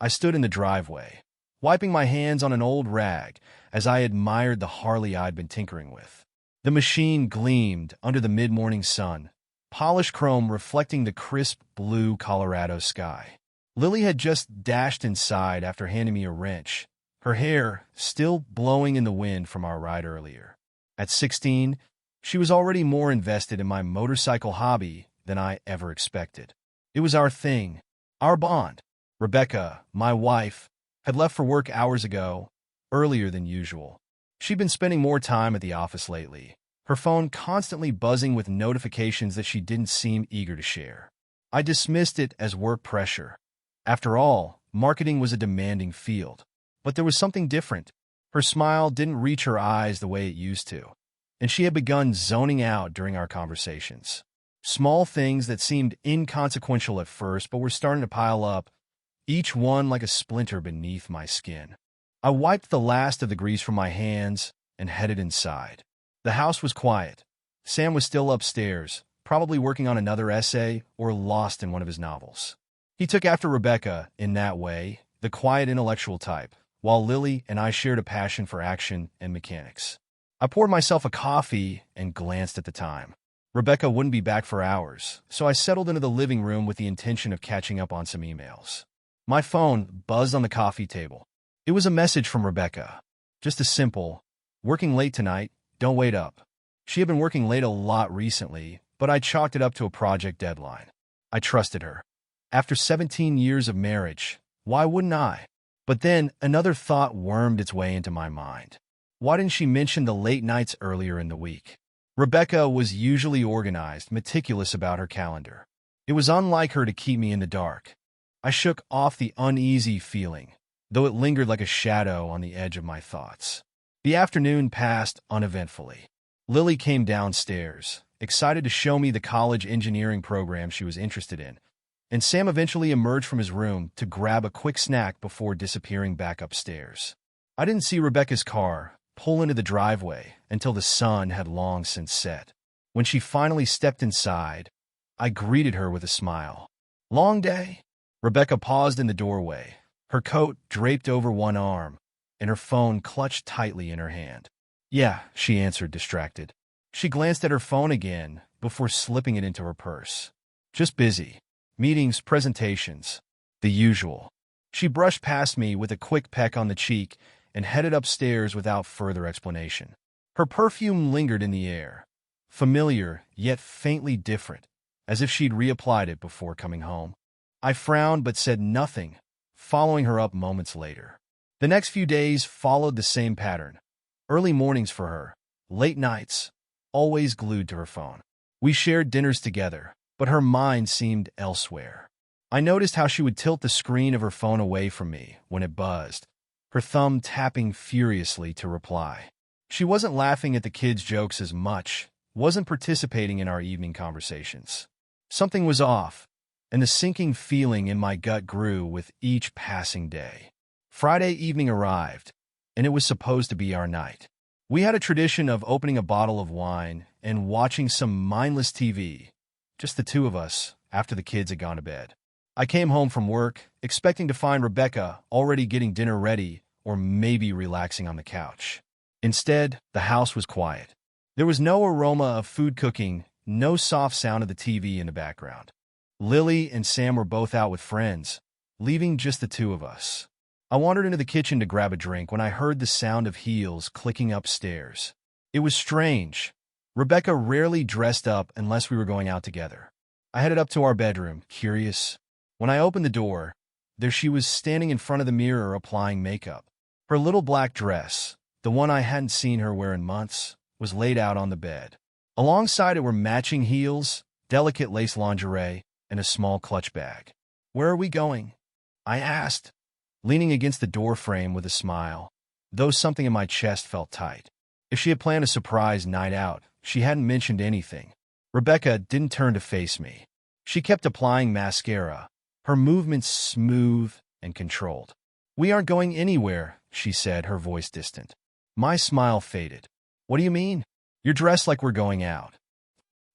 I stood in the driveway, wiping my hands on an old rag as I admired the Harley I'd been tinkering with. The machine gleamed under the mid-morning sun, polished chrome reflecting the crisp blue Colorado sky. Lily had just dashed inside after handing me a wrench, her hair still blowing in the wind from our ride earlier. At 16, she was already more invested in my motorcycle hobby than I ever expected. It was our thing, our bond. Rebecca, my wife, had left for work hours ago, earlier than usual. She'd been spending more time at the office lately, her phone constantly buzzing with notifications that she didn't seem eager to share. I dismissed it as work pressure. After all, marketing was a demanding field. But there was something different. Her smile didn't reach her eyes the way it used to, and she had begun zoning out during our conversations. Small things that seemed inconsequential at first but were starting to pile up, each one like a splinter beneath my skin. I wiped the last of the grease from my hands and headed inside. The house was quiet. Sam was still upstairs, probably working on another essay or lost in one of his novels. He took after Rebecca in that way, the quiet intellectual type, while Lily and I shared a passion for action and mechanics. I poured myself a coffee and glanced at the time. Rebecca wouldn't be back for hours, so I settled into the living room with the intention of catching up on some emails. My phone buzzed on the coffee table. It was a message from Rebecca. Just a simple, "Working late tonight, don't wait up." She had been working late a lot recently, but I chalked it up to a project deadline. I trusted her. After 17 years of marriage, why wouldn't I? But then another thought wormed its way into my mind. Why didn't she mention the late nights earlier in the week? Rebecca was usually organized, meticulous about her calendar. It was unlike her to keep me in the dark. I shook off the uneasy feeling, though it lingered like a shadow on the edge of my thoughts. The afternoon passed uneventfully. Lily came downstairs, excited to show me the college engineering program she was interested in, and Sam eventually emerged from his room to grab a quick snack before disappearing back upstairs. I didn't see Rebecca's car pull into the driveway until the sun had long since set. When she finally stepped inside, I greeted her with a smile. "Long day?" Rebecca paused in the doorway, her coat draped over one arm, and her phone clutched tightly in her hand. "Yeah," she answered, distracted. She glanced at her phone again before slipping it into her purse. "Just busy. Meetings, presentations. The usual." She brushed past me with a quick peck on the cheek and headed upstairs without further explanation. Her perfume lingered in the air, familiar yet faintly different, as if she'd reapplied it before coming home. I frowned but said nothing, following her up moments later. The next few days followed the same pattern. Early mornings for her, late nights, always glued to her phone. We shared dinners together, but her mind seemed elsewhere. I noticed how she would tilt the screen of her phone away from me when it buzzed, her thumb tapping furiously to reply. She wasn't laughing at the kids' jokes as much, wasn't participating in our evening conversations. Something was off, and the sinking feeling in my gut grew with each passing day. Friday evening arrived, and it was supposed to be our night. We had a tradition of opening a bottle of wine and watching some mindless TV, just the two of us, after the kids had gone to bed. I came home from work, expecting to find Rebecca already getting dinner ready or maybe relaxing on the couch. Instead, the house was quiet. There was no aroma of food cooking, no soft sound of the TV in the background. Lily and Sam were both out with friends, leaving just the two of us. I wandered into the kitchen to grab a drink when I heard the sound of heels clicking upstairs. It was strange. Rebecca rarely dressed up unless we were going out together. I headed up to our bedroom, curious. When I opened the door, there she was standing in front of the mirror applying makeup. Her little black dress, the one I hadn't seen her wear in months, was laid out on the bed. Alongside it were matching heels, delicate lace lingerie, and a small clutch bag. "Where are we going?" I asked, leaning against the doorframe with a smile, though something in my chest felt tight. If she had planned a surprise night out, she hadn't mentioned anything. Rebecca didn't turn to face me. She kept applying mascara, her movements smooth and controlled. "We aren't going anywhere," she said, her voice distant. My smile faded. "What do you mean? You're dressed like we're going out."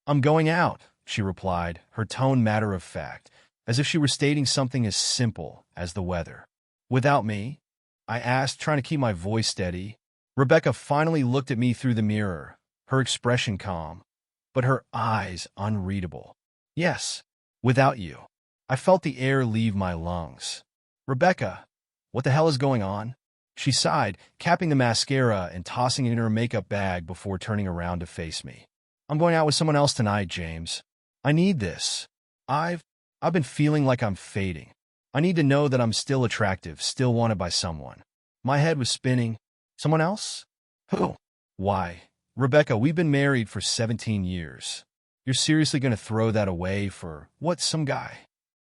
"I'm going out," she replied, her tone matter of fact, as if she were stating something as simple as the weather. Without me? I asked, trying to keep my voice steady. Rebecca finally looked at me through the mirror, her expression calm, but her eyes unreadable. Yes, without you. I felt the air leave my lungs. Rebecca, what the hell is going on? She sighed, capping the mascara and tossing it in her makeup bag before turning around to face me. I'm going out with someone else tonight, James. I need this. I've been feeling like I'm fading. I need to know that I'm still attractive, still wanted by someone. My head was spinning. Someone else? Who? Why? Rebecca, we've been married for 17 years. You're seriously going to throw that away for, what, some guy?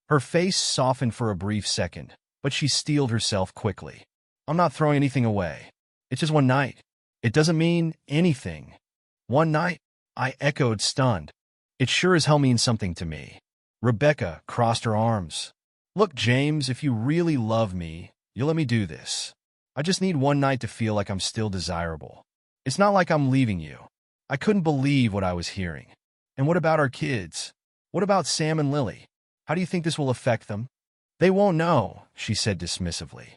Her face softened for a brief second, but she steeled herself quickly. I'm not throwing anything away. It's just one night. It doesn't mean anything. One night? I echoed, stunned. It sure as hell means something to me. Rebecca crossed her arms. Look, James, if you really love me, you'll let me do this. I just need one night to feel like I'm still desirable. It's not like I'm leaving you. I couldn't believe what I was hearing. And what about our kids? What about Sam and Lily? How do you think this will affect them? They won't know, she said dismissively.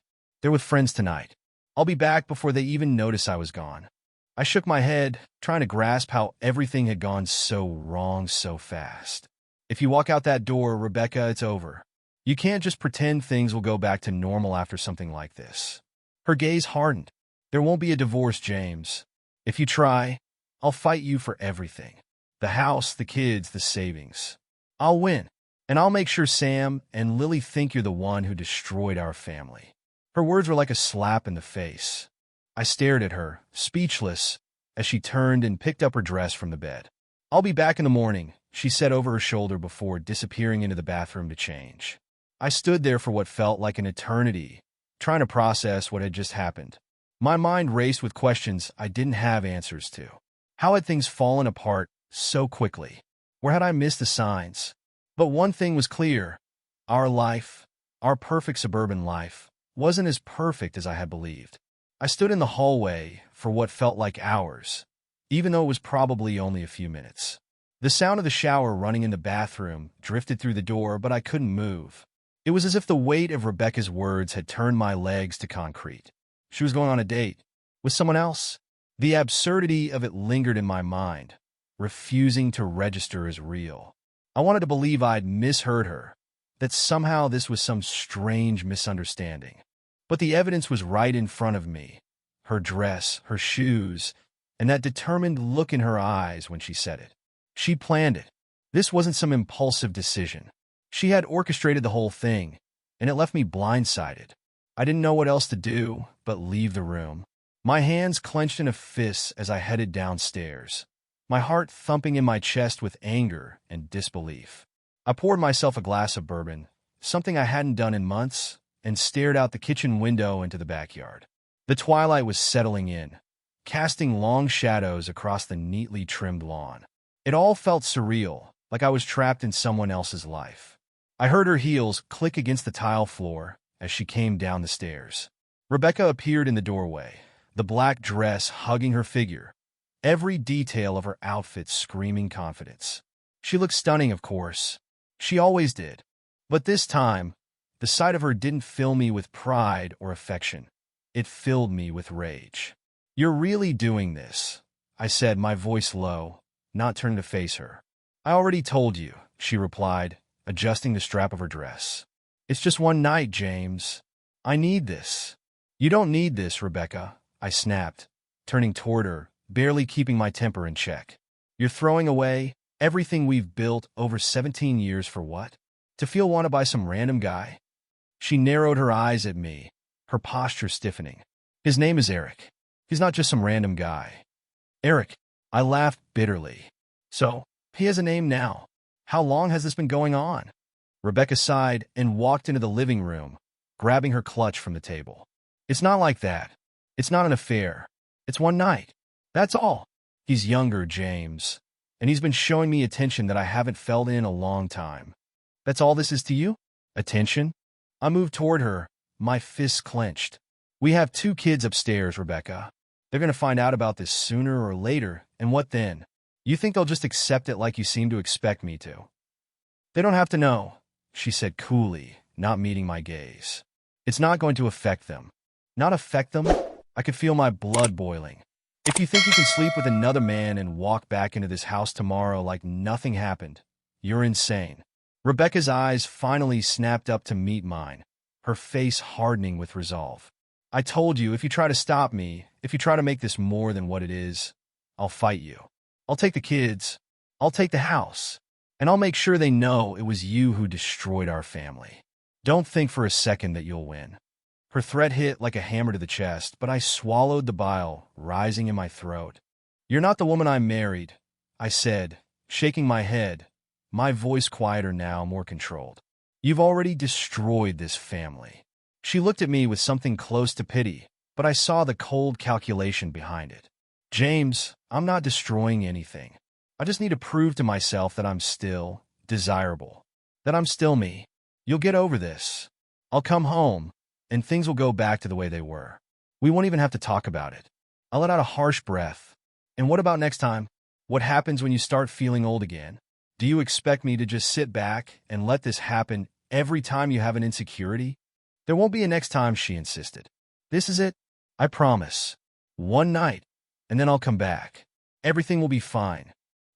They're with friends tonight. I'll be back before they even notice I was gone. I shook my head, trying to grasp how everything had gone so wrong so fast. If you walk out that door, Rebecca, it's over. You can't just pretend things will go back to normal after something like this. Her gaze hardened. There won't be a divorce, James. If you try, I'll fight you for everything. The house, the kids, the savings. I'll win, and I'll make sure Sam and Lily think you're the one who destroyed our family. Her words were like a slap in the face. I stared at her, speechless, as she turned and picked up her dress from the bed. I'll be back in the morning, she said over her shoulder before disappearing into the bathroom to change. I stood there for what felt like an eternity, trying to process what had just happened. My mind raced with questions I didn't have answers to. How had things fallen apart so quickly? Where had I missed the signs? But one thing was clear. Our life, our perfect suburban life, wasn't as perfect as I had believed. I stood in the hallway for what felt like hours, even though it was probably only a few minutes. The sound of the shower running in the bathroom drifted through the door, but I couldn't move. It was as if the weight of Rebecca's words had turned my legs to concrete. She was going on a date with someone else. The absurdity of it lingered in my mind, refusing to register as real. I wanted to believe I'd misheard her, that somehow this was some strange misunderstanding. But the evidence was right in front of me. Her dress, her shoes, and that determined look in her eyes when she said it. She planned it. This wasn't some impulsive decision. She had orchestrated the whole thing, and it left me blindsided. I didn't know what else to do but leave the room. My hands clenched in a fist as I headed downstairs, my heart thumping in my chest with anger and disbelief. I poured myself a glass of bourbon, something I hadn't done in months, and stared out the kitchen window into the backyard. The twilight was settling in, casting long shadows across the neatly trimmed lawn. It all felt surreal, like I was trapped in someone else's life. I heard her heels click against the tile floor as she came down the stairs. Rebecca appeared in the doorway, the black dress hugging her figure, every detail of her outfit screaming confidence. She looked stunning, of course. She always did. But this time, the sight of her didn't fill me with pride or affection. It filled me with rage. You're really doing this, I said, my voice low, not turning to face her. I already told you, she replied, adjusting the strap of her dress. It's just one night, James. I need this. You don't need this, Rebecca, I snapped, turning toward her, barely keeping my temper in check. You're throwing away everything we've built over 17 years for what? To feel wanted by some random guy? She narrowed her eyes at me, her posture stiffening. His name is Eric. He's not just some random guy. Eric, I laughed bitterly. So, he has a name now. How long has this been going on? Rebecca sighed and walked into the living room, grabbing her clutch from the table. It's not like that. It's not an affair. It's one night. That's all. He's younger, James, and he's been showing me attention that I haven't felt in a long time. That's all this is to you? Attention? I moved toward her, my fists clenched. We have 2 kids upstairs, Rebecca. They're going to find out about this sooner or later, and what then? You think they'll just accept it like you seem to expect me to? They don't have to know, she said coolly, not meeting my gaze. It's not going to affect them. Not affect them? I could feel my blood boiling. If you think you can sleep with another man and walk back into this house tomorrow like nothing happened, you're insane. Rebecca's eyes finally snapped up to meet mine, her face hardening with resolve. I told you, if you try to stop me, if you try to make this more than what it is, I'll fight you. I'll take the kids. I'll take the house. And I'll make sure they know it was you who destroyed our family. Don't think for a second that you'll win. Her threat hit like a hammer to the chest, but I swallowed the bile rising in my throat. You're not the woman I married, I said, shaking my head, my voice quieter now, more controlled. You've already destroyed this family. She looked at me with something close to pity, but I saw the cold calculation behind it. James, I'm not destroying anything. I just need to prove to myself that I'm still desirable, that I'm still me. You'll get over this. I'll come home, and things will go back to the way they were. We won't even have to talk about it. I let out a harsh breath. And what about next time? What happens when you start feeling old again? Do you expect me to just sit back and let this happen every time you have an insecurity? There won't be a next time, she insisted. This is it. I promise. One night, and then I'll come back. Everything will be fine.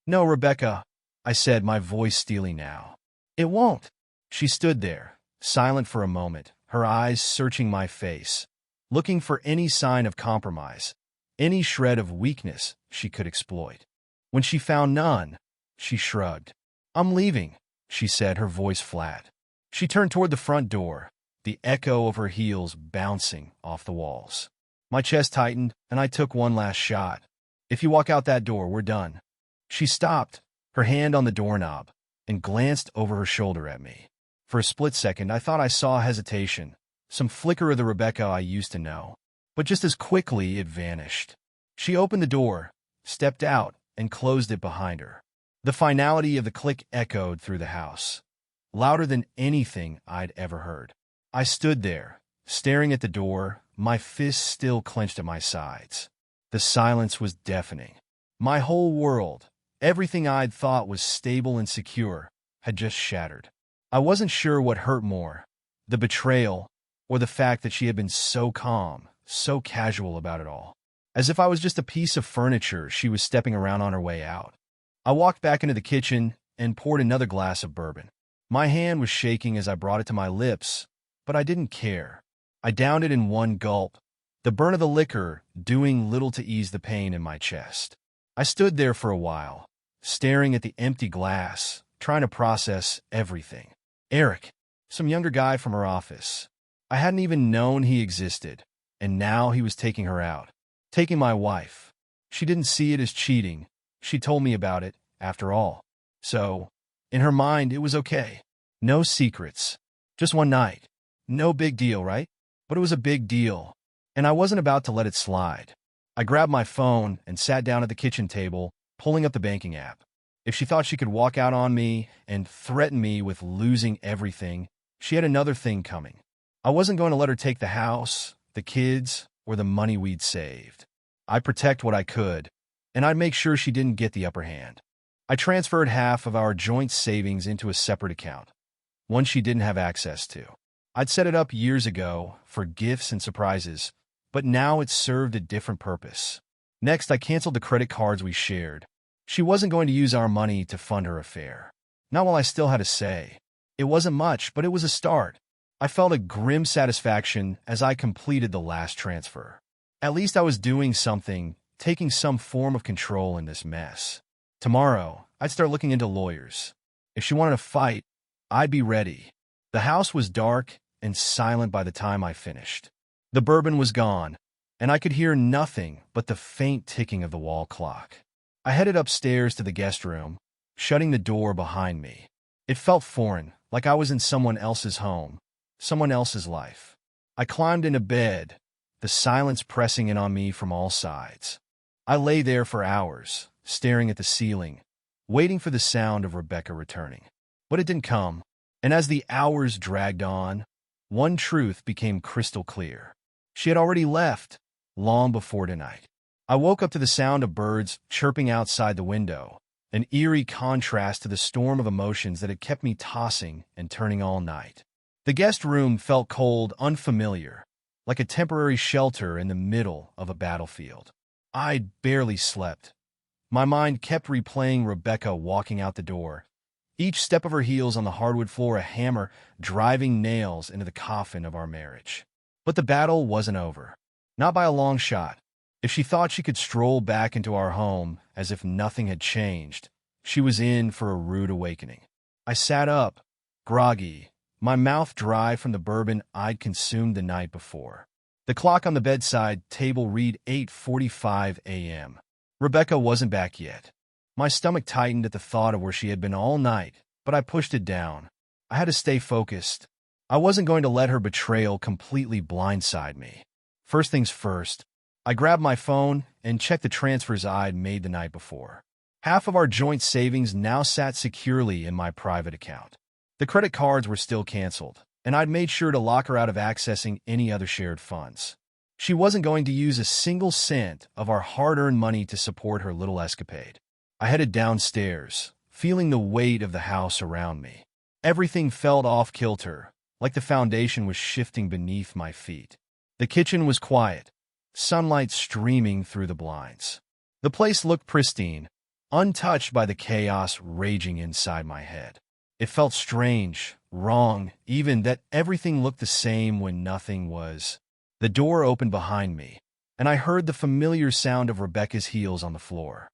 No, Rebecca, I said, my voice steely now. It won't. She stood there, silent for a moment, her eyes searching my face, looking for any sign of compromise, any shred of weakness she could exploit. When she found none, she shrugged. I'm leaving, she said, her voice flat. She turned toward the front door, the echo of her heels bouncing off the walls. My chest tightened, and I took one last shot. If you walk out that door, we're done. She stopped, her hand on the doorknob, and glanced over her shoulder at me. For a split second, I thought I saw hesitation, some flicker of the Rebecca I used to know. But just as quickly, it vanished. She opened the door, stepped out, and closed it behind her. The finality of the click echoed through the house, louder than anything I'd ever heard. I stood there, staring at the door, my fists still clenched at my sides. The silence was deafening. My whole world, everything I'd thought was stable and secure, had just shattered. I wasn't sure what hurt more, the betrayal or the fact that she had been so calm, so casual about it all. As if I was just a piece of furniture she was stepping around on her way out. I walked back into the kitchen and poured another glass of bourbon. My hand was shaking as I brought it to my lips, but I didn't care. I downed it in one gulp, the burn of the liquor doing little to ease the pain in my chest. I stood there for a while, staring at the empty glass, trying to process everything. Eric, some younger guy from her office. I hadn't even known he existed, and now he was taking her out. Taking my wife. She didn't see it as cheating. She told me about it, after all. So, in her mind, it was okay. No secrets. Just one night. No big deal, right? But it was a big deal, and I wasn't about to let it slide. I grabbed my phone and sat down at the kitchen table, pulling up the banking app. If she thought she could walk out on me and threaten me with losing everything, she had another thing coming. I wasn't going to let her take the house, the kids, or the money we'd saved. I'd protect what I could, and I'd make sure she didn't get the upper hand. I transferred half of our joint savings into a separate account, one she didn't have access to. I'd set it up years ago for gifts and surprises, but now it served a different purpose. Next, I canceled the credit cards we shared. She wasn't going to use our money to fund her affair. Not while I still had a say. It wasn't much, but it was a start. I felt a grim satisfaction as I completed the last transfer. At least I was doing something, taking some form of control in this mess. Tomorrow, I'd start looking into lawyers. If she wanted to fight, I'd be ready. The house was dark and silent by the time I finished. The bourbon was gone, and I could hear nothing but the faint ticking of the wall clock. I headed upstairs to the guest room, shutting the door behind me. It felt foreign, like I was in someone else's home, someone else's life. I climbed into bed, the silence pressing in on me from all sides. I lay there for hours, staring at the ceiling, waiting for the sound of Rebecca returning. But it didn't come, and as the hours dragged on, one truth became crystal clear. She had already left, long before tonight. I woke up to the sound of birds chirping outside the window, an eerie contrast to the storm of emotions that had kept me tossing and turning all night. The guest room felt cold, unfamiliar, like a temporary shelter in the middle of a battlefield. I'd barely slept. My mind kept replaying Rebecca walking out the door, each step of her heels on the hardwood floor a hammer driving nails into the coffin of our marriage. But the battle wasn't over. Not by a long shot. If she thought she could stroll back into our home as if nothing had changed, she was in for a rude awakening. I sat up, groggy, my mouth dry from the bourbon I'd consumed the night before. The clock on the bedside table read 8:45 a.m. Rebecca wasn't back yet. My stomach tightened at the thought of where she had been all night, but I pushed it down. I had to stay focused. I wasn't going to let her betrayal completely blindside me. First things first, I grabbed my phone and checked the transfers I'd made the night before. Half of our joint savings now sat securely in my private account. The credit cards were still canceled, and I'd made sure to lock her out of accessing any other shared funds. She wasn't going to use a single cent of our hard-earned money to support her little escapade. I headed downstairs, feeling the weight of the house around me. Everything felt off-kilter, like the foundation was shifting beneath my feet. The kitchen was quiet, sunlight streaming through the blinds. The place looked pristine, untouched by the chaos raging inside my head. It felt strange, wrong, even that everything looked the same when nothing was. The door opened behind me, and I heard the familiar sound of Rebecca's heels on the floor.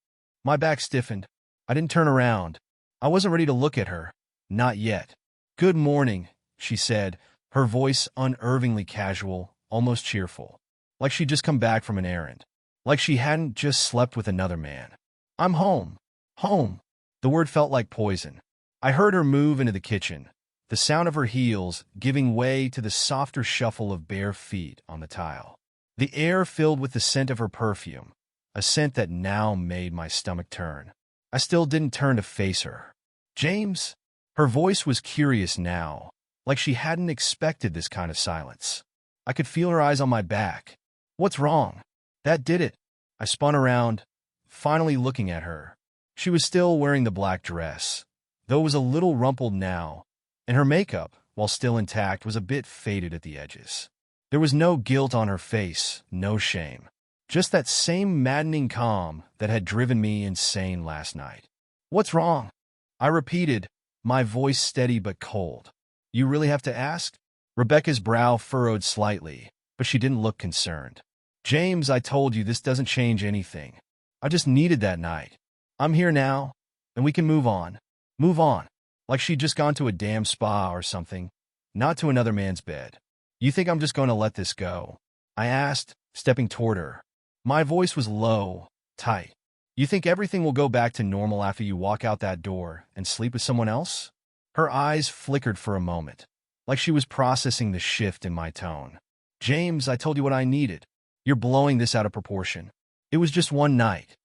My back stiffened. I didn't turn around. I wasn't ready to look at her. Not yet. "Good morning," she said, her voice unnervingly casual, almost cheerful. Like she'd just come back from an errand. Like she hadn't just slept with another man. "I'm home. Home." The word felt like poison. I heard her move into the kitchen, the sound of her heels giving way to the softer shuffle of bare feet on the tile. The air filled with the scent of her perfume, a scent that now made my stomach turn. I still didn't turn to face her. "James?" Her voice was curious now, like she hadn't expected this kind of silence. I could feel her eyes on my back. "What's wrong?" That did it. I spun around, finally looking at her. She was still wearing the black dress, though it was a little rumpled now, and her makeup, while still intact, was a bit faded at the edges. There was no guilt on her face, no shame. Just that same maddening calm that had driven me insane last night. "What's wrong?" I repeated, my voice steady but cold. "You really have to ask?" Rebecca's brow furrowed slightly, but she didn't look concerned. "James, I told you this doesn't change anything. I just needed that night. I'm here now, and we can move on. Move on." Like she'd just gone to a damn spa or something, not to another man's bed. "You think I'm just going to let this go?" I asked, stepping toward her. My voice was low, tight. "You think everything will go back to normal after you walk out that door and sleep with someone else?" Her eyes flickered for a moment, like she was processing the shift in my tone. "James, I told you what I needed. You're blowing this out of proportion. It was just one night.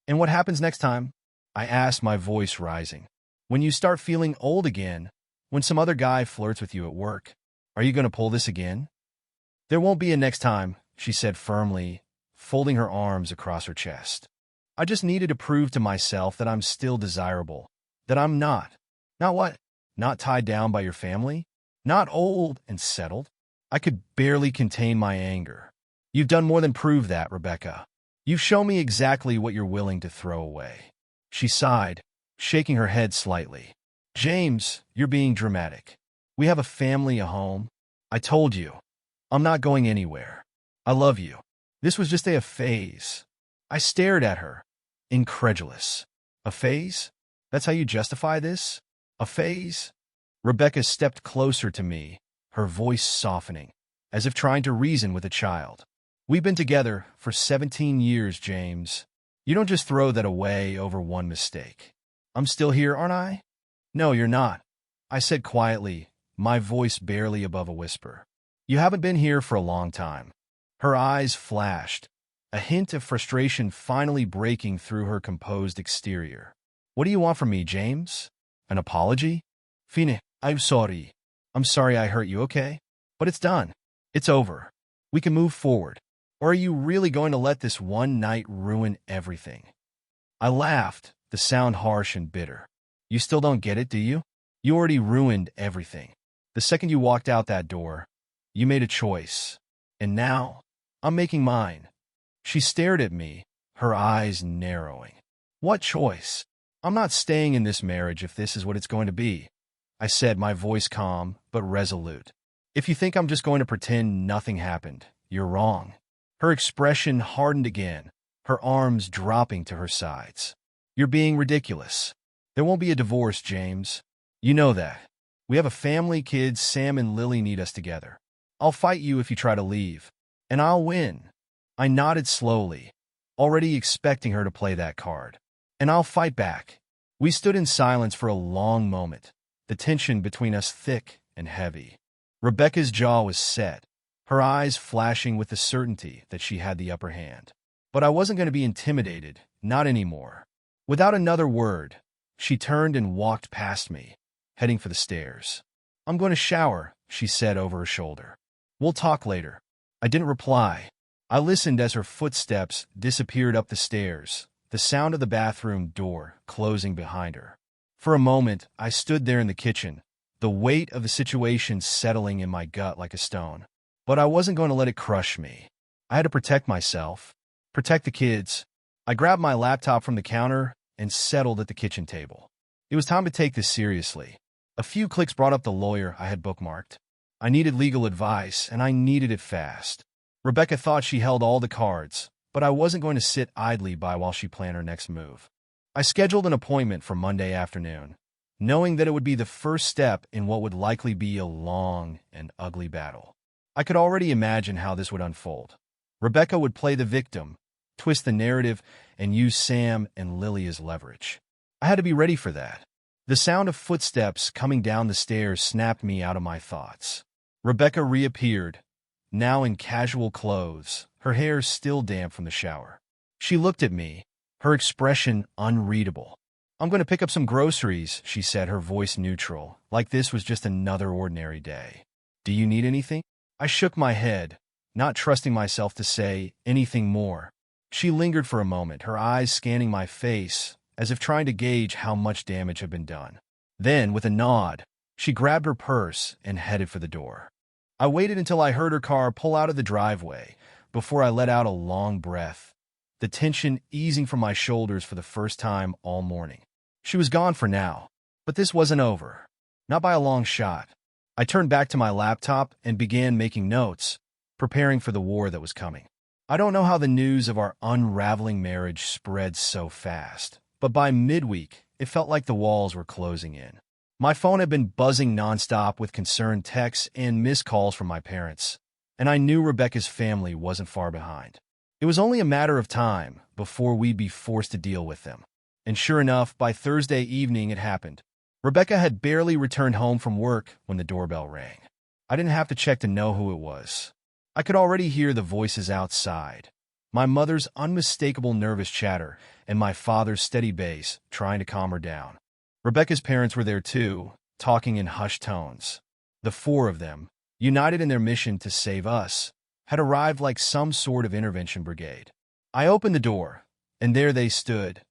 And what happens next time?" I asked, my voice rising. "When you start feeling old again, when some other guy flirts with you at work, are you going to pull this again?" "There won't be a next time," she said firmly, folding her arms across her chest. "I just needed to prove to myself that I'm still desirable, that I'm not. Not what? Not tied down by your family? Not old and settled?" I could barely contain my anger. "You've done more than prove that, Rebecca. You've shown me exactly what you're willing to throw away." She sighed, shaking her head slightly. "James, you're being dramatic. We have a family, a home. I told you. I'm not going anywhere. I love you. This was just a phase." I stared at her, incredulous. "A phase? That's how you justify this? A phase?" Rebecca stepped closer to me, her voice softening, as if trying to reason with a child. "We've been together for 17 years, James. You don't just throw that away over one mistake. I'm still here, aren't I?" "No, you're not," I said quietly, my voice barely above a whisper. "You haven't been here for a long time." Her eyes flashed, a hint of frustration finally breaking through her composed exterior. "What do you want from me, James? An apology?" "Fine, I'm sorry. I'm sorry I hurt you, okay? But it's done. It's over. We can move forward. Or are you really going to let this one night ruin everything?" I laughed, the sound harsh and bitter. "You still don't get it, do you? You already ruined everything. The second you walked out that door, you made a choice. And now, I'm making mine. She stared at me, her eyes narrowing. What choice? I'm not staying in this marriage if this is what it's going to be, I said, my voice calm but resolute. If you think I'm just going to pretend nothing happened, you're wrong. Her expression hardened again, her arms dropping to her sides. You're being ridiculous. There won't be a divorce, James. You know that. We have a family, kids. Sam and Lily need us together. I'll fight you if you try to leave. And I'll win. I nodded slowly, already expecting her to play that card. And I'll fight back. We stood in silence for a long moment, the tension between us thick and heavy. Rebecca's jaw was set, her eyes flashing with the certainty that she had the upper hand. But I wasn't going to be intimidated, not anymore. Without another word, she turned and walked past me, heading for the stairs. I'm going to shower, she said over her shoulder. We'll talk later. I didn't reply. I listened as her footsteps disappeared up the stairs, the sound of the bathroom door closing behind her. For a moment, I stood there in the kitchen, the weight of the situation settling in my gut like a stone. But I wasn't going to let it crush me. I had to protect myself, protect the kids. I grabbed my laptop from the counter and settled at the kitchen table. It was time to take this seriously. A few clicks brought up the lawyer I had bookmarked. I needed legal advice, and I needed it fast. Rebecca thought she held all the cards, but I wasn't going to sit idly by while she planned her next move. I scheduled an appointment for Monday afternoon, knowing that it would be the first step in what would likely be a long and ugly battle. I could already imagine how this would unfold. Rebecca would play the victim, twist the narrative, and use Sam and Lily as leverage. I had to be ready for that. The sound of footsteps coming down the stairs snapped me out of my thoughts. Rebecca reappeared, now in casual clothes, her hair still damp from the shower. She looked at me, her expression unreadable. I'm going to pick up some groceries, she said, her voice neutral, like this was just another ordinary day. Do you need anything? I shook my head, not trusting myself to say anything more. She lingered for a moment, her eyes scanning my face, as if trying to gauge how much damage had been done. Then, with a nod, she grabbed her purse and headed for the door. I waited until I heard her car pull out of the driveway before I let out a long breath, the tension easing from my shoulders for the first time all morning. She was gone for now, but this wasn't over. Not by a long shot. I turned back to my laptop and began making notes, preparing for the war that was coming. I don't know how the news of our unraveling marriage spread so fast, but by midweek, it felt like the walls were closing in. My phone had been buzzing nonstop with concerned texts and missed calls from my parents, and I knew Rebecca's family wasn't far behind. It was only a matter of time before we'd be forced to deal with them. And sure enough, by Thursday evening it happened. Rebecca had barely returned home from work when the doorbell rang. I didn't have to check to know who it was. I could already hear the voices outside, my mother's unmistakable nervous chatter and my father's steady bass trying to calm her down. Rebecca's parents were there too, talking in hushed tones. The four of them, united in their mission to save us, had arrived like some sort of intervention brigade. I opened the door, and there they stood,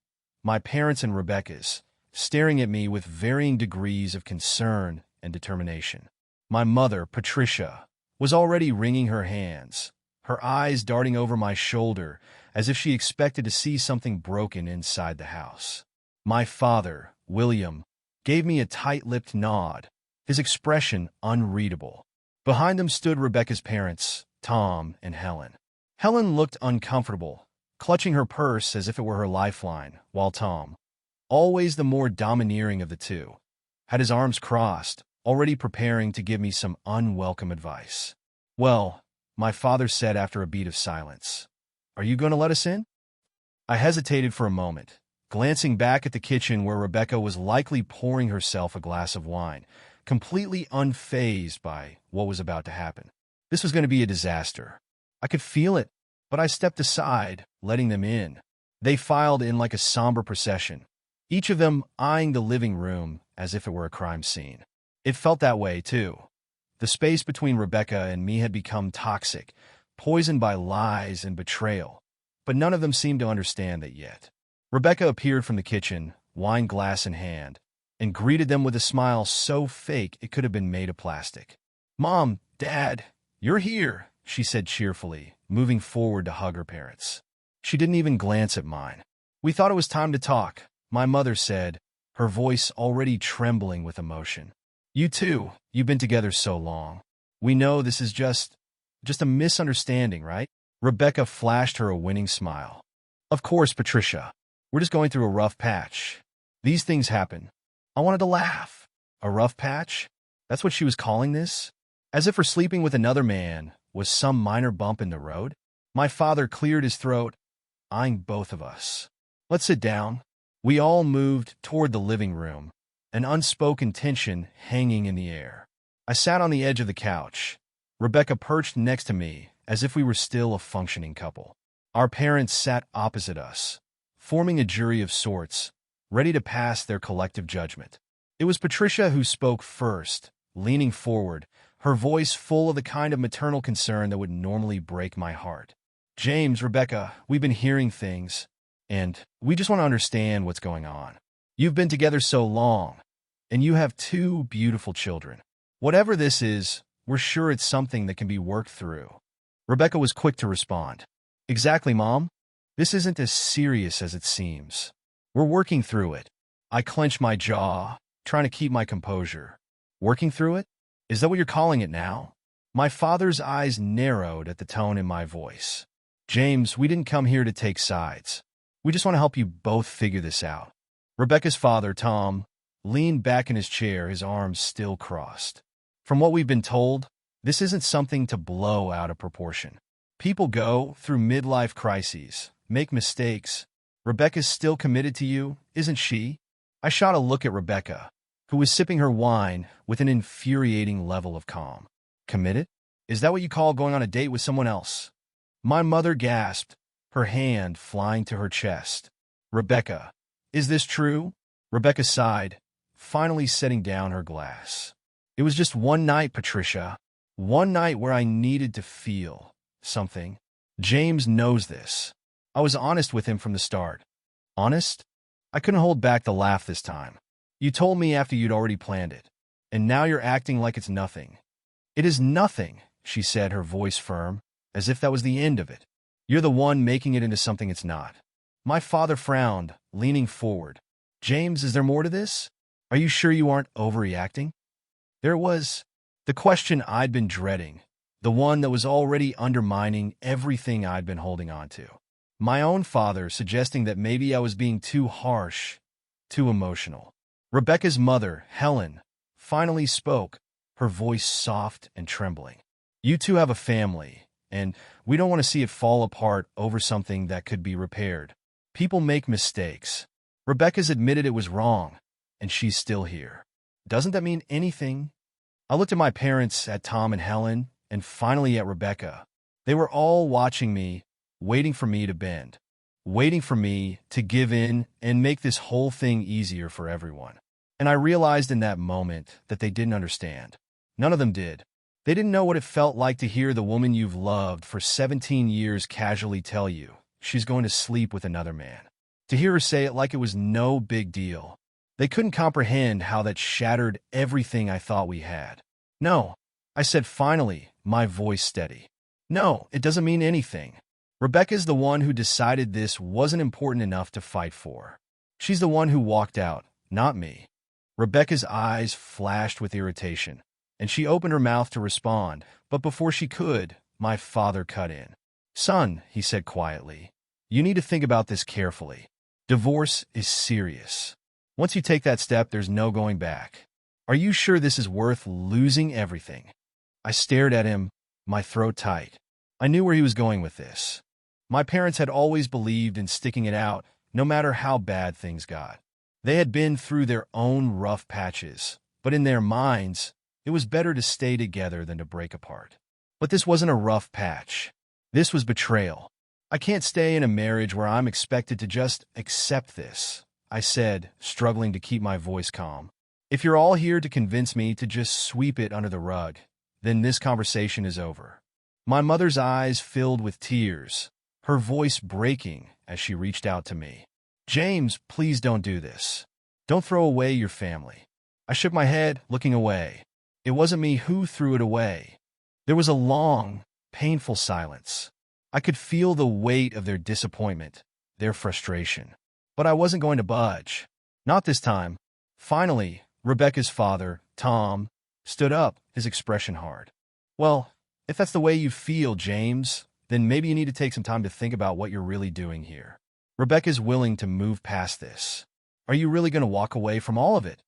my parents and Rebecca's, staring at me with varying degrees of concern and determination. My mother, Patricia, was already wringing her hands, her eyes darting over my shoulder as if she expected to see something broken inside the house. My father, William, gave me a tight-lipped nod, his expression unreadable. Behind them stood Rebecca's parents, Tom and Helen. Helen looked uncomfortable, clutching her purse as if it were her lifeline, while Tom, always the more domineering of the two, had his arms crossed, already preparing to give me some unwelcome advice. Well, my father said after a beat of silence, "Are you going to let us in?" I hesitated for a moment, glancing back at the kitchen where Rebecca was likely pouring herself a glass of wine, completely unfazed by what was about to happen. This was going to be a disaster. I could feel it, but I stepped aside, letting them in. They filed in like a somber procession, each of them eyeing the living room as if it were a crime scene. It felt that way, too. The space between Rebecca and me had become toxic, poisoned by lies and betrayal, but none of them seemed to understand that yet. Rebecca appeared from the kitchen, wine glass in hand, and greeted them with a smile so fake it could have been made of plastic. "Mom, Dad, you're here," she said cheerfully, moving forward to hug her parents. She didn't even glance at mine. "We thought it was time to talk," my mother said, her voice already trembling with emotion. "You too. You've been together so long. We know this is just a misunderstanding, right?" Rebecca flashed her a winning smile. "Of course, Patricia. We're just going through a rough patch. These things happen." I wanted to laugh. A rough patch? That's what she was calling this? As if her sleeping with another man was some minor bump in the road? My father cleared his throat, eyeing both of us. "Let's sit down." We all moved toward the living room, an unspoken tension hanging in the air. I sat on the edge of the couch. Rebecca perched next to me, as if we were still a functioning couple. Our parents sat opposite us, forming a jury of sorts, ready to pass their collective judgment. It was Patricia who spoke first, leaning forward, her voice full of the kind of maternal concern that would normally break my heart. "James, Rebecca, we've been hearing things, and we just want to understand what's going on. You've been together so long, and you have 2 beautiful children. Whatever this is, we're sure it's something that can be worked through." Rebecca was quick to respond. "Exactly, Mom. This isn't as serious as it seems. We're working through it." I clenched my jaw, trying to keep my composure. "Working through it? Is that what you're calling it now?" My father's eyes narrowed at the tone in my voice. "James, we didn't come here to take sides. We just want to help you both figure this out." Rebecca's father, Tom, leaned back in his chair, his arms still crossed. "From what we've been told, this isn't something to blow out of proportion. People go through midlife crises, make mistakes. Rebecca's still committed to you, isn't she?" I shot a look at Rebecca, who was sipping her wine with an infuriating level of calm. "Committed? Is that what you call going on a date with someone else?" My mother gasped, her hand flying to her chest. "Rebecca, is this true?" Rebecca sighed, finally setting down her glass. "It was just one night, Patricia. One night where I needed to feel something. James knows this. I was honest with him from the start." "Honest?" I couldn't hold back the laugh this time. "You told me after you'd already planned it, and now you're acting like it's nothing." "It is nothing," she said, her voice firm, as if that was the end of it. "You're the one making it into something it's not." My father frowned, leaning forward. "James, is there more to this? Are you sure you aren't overreacting?" There was the question I'd been dreading, the one that was already undermining everything I'd been holding on to. My own father suggesting that maybe I was being too harsh, too emotional. Rebecca's mother, Helen, finally spoke, her voice soft and trembling. "You two have a family, and we don't want to see it fall apart over something that could be repaired. People make mistakes. Rebecca's admitted it was wrong, and she's still here. Doesn't that mean anything?" I looked at my parents, at Tom and Helen, and finally at Rebecca. They were all watching me, waiting for me to bend, waiting for me to give in and make this whole thing easier for everyone. And I realized in that moment that they didn't understand. None of them did. They didn't know what it felt like to hear the woman you've loved for 17 years casually tell you she's going to sleep with another man. To hear her say it like it was no big deal. They couldn't comprehend how that shattered everything I thought we had. "No," I said finally, my voice steady. "No, it doesn't mean anything. Rebecca's the one who decided this wasn't important enough to fight for. She's the one who walked out, not me." Rebecca's eyes flashed with irritation, and she opened her mouth to respond, but before she could, my father cut in. "Son," he said quietly, "you need to think about this carefully. Divorce is serious. Once you take that step, there's no going back. Are you sure this is worth losing everything?" I stared at him, my throat tight. I knew where he was going with this. My parents had always believed in sticking it out, no matter how bad things got. They had been through their own rough patches, but in their minds, it was better to stay together than to break apart. But this wasn't a rough patch. This was betrayal. "I can't stay in a marriage where I'm expected to just accept this," I said, struggling to keep my voice calm. "If you're all here to convince me to just sweep it under the rug, then this conversation is over." My mother's eyes filled with tears, her voice breaking as she reached out to me. "James, please don't do this. Don't throw away your family. I shook my head, looking away. It wasn't me who threw it away. There was a long, painful silence. I could feel the weight of their disappointment, their frustration. But I wasn't going to budge. Not this time. Finally, Rebecca's father, Tom, stood up, his expression hard. Well, if that's the way you feel, James, then maybe you need to take some time to think about what you're really doing here. Rebecca's willing to move past this. Are you really going to walk away from all of it?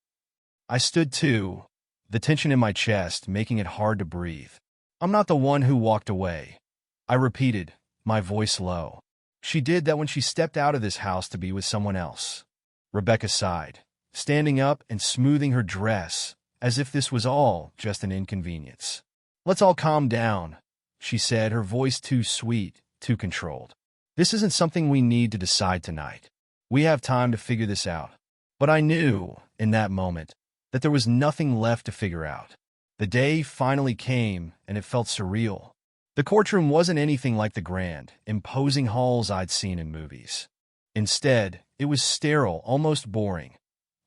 I stood too, the tension in my chest making it hard to breathe. I'm not the one who walked away. I repeated, my voice low. She did that when she stepped out of this house to be with someone else. Rebecca sighed, standing up and smoothing her dress, as if this was all just an inconvenience. Let's all calm down, she said, her voice too sweet, too controlled. This isn't something we need to decide tonight. We have time to figure this out. But I knew, in that moment, that there was nothing left to figure out. The day finally came, and it felt surreal. The courtroom wasn't anything like the grand, imposing halls I'd seen in movies. Instead, it was sterile, almost boring.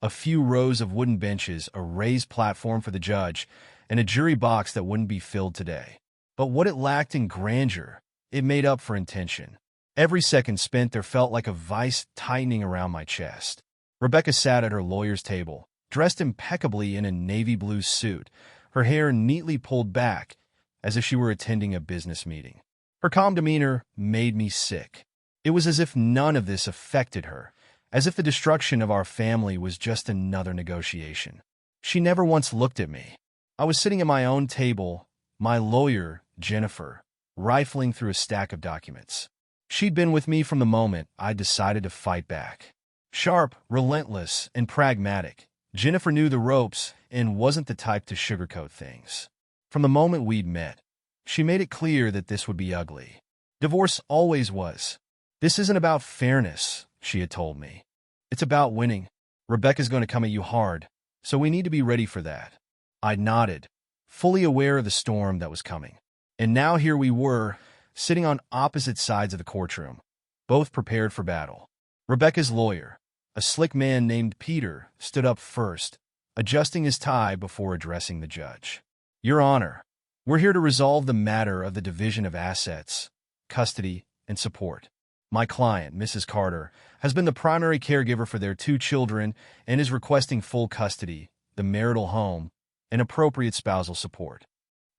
A few rows of wooden benches, a raised platform for the judge, and a jury box that wouldn't be filled today. But what it lacked in grandeur, it made up for in tension. Every second spent there felt like a vice tightening around my chest. Rebecca sat at her lawyer's table, dressed impeccably in a navy blue suit, her hair neatly pulled back, as if she were attending a business meeting. Her calm demeanor made me sick. It was as if none of this affected her, as if the destruction of our family was just another negotiation. She never once looked at me. I was sitting at my own table, my lawyer, Jennifer, rifling through a stack of documents. She'd been with me from the moment I decided to fight back. Sharp, relentless, and pragmatic, Jennifer knew the ropes and wasn't the type to sugarcoat things. From the moment we'd met, she made it clear that this would be ugly. Divorce always was. This isn't about fairness, she had told me. It's about winning. Rebecca's going to come at you hard, so we need to be ready for that. I nodded, fully aware of the storm that was coming. And now here we were, sitting on opposite sides of the courtroom, both prepared for battle. Rebecca's lawyer, a slick man named Peter, stood up first, adjusting his tie before addressing the judge. Your Honor, we're here to resolve the matter of the division of assets, custody, and support. My client, Mrs. Carter, has been the primary caregiver for their 2 children and is requesting full custody, the marital home, and appropriate spousal support.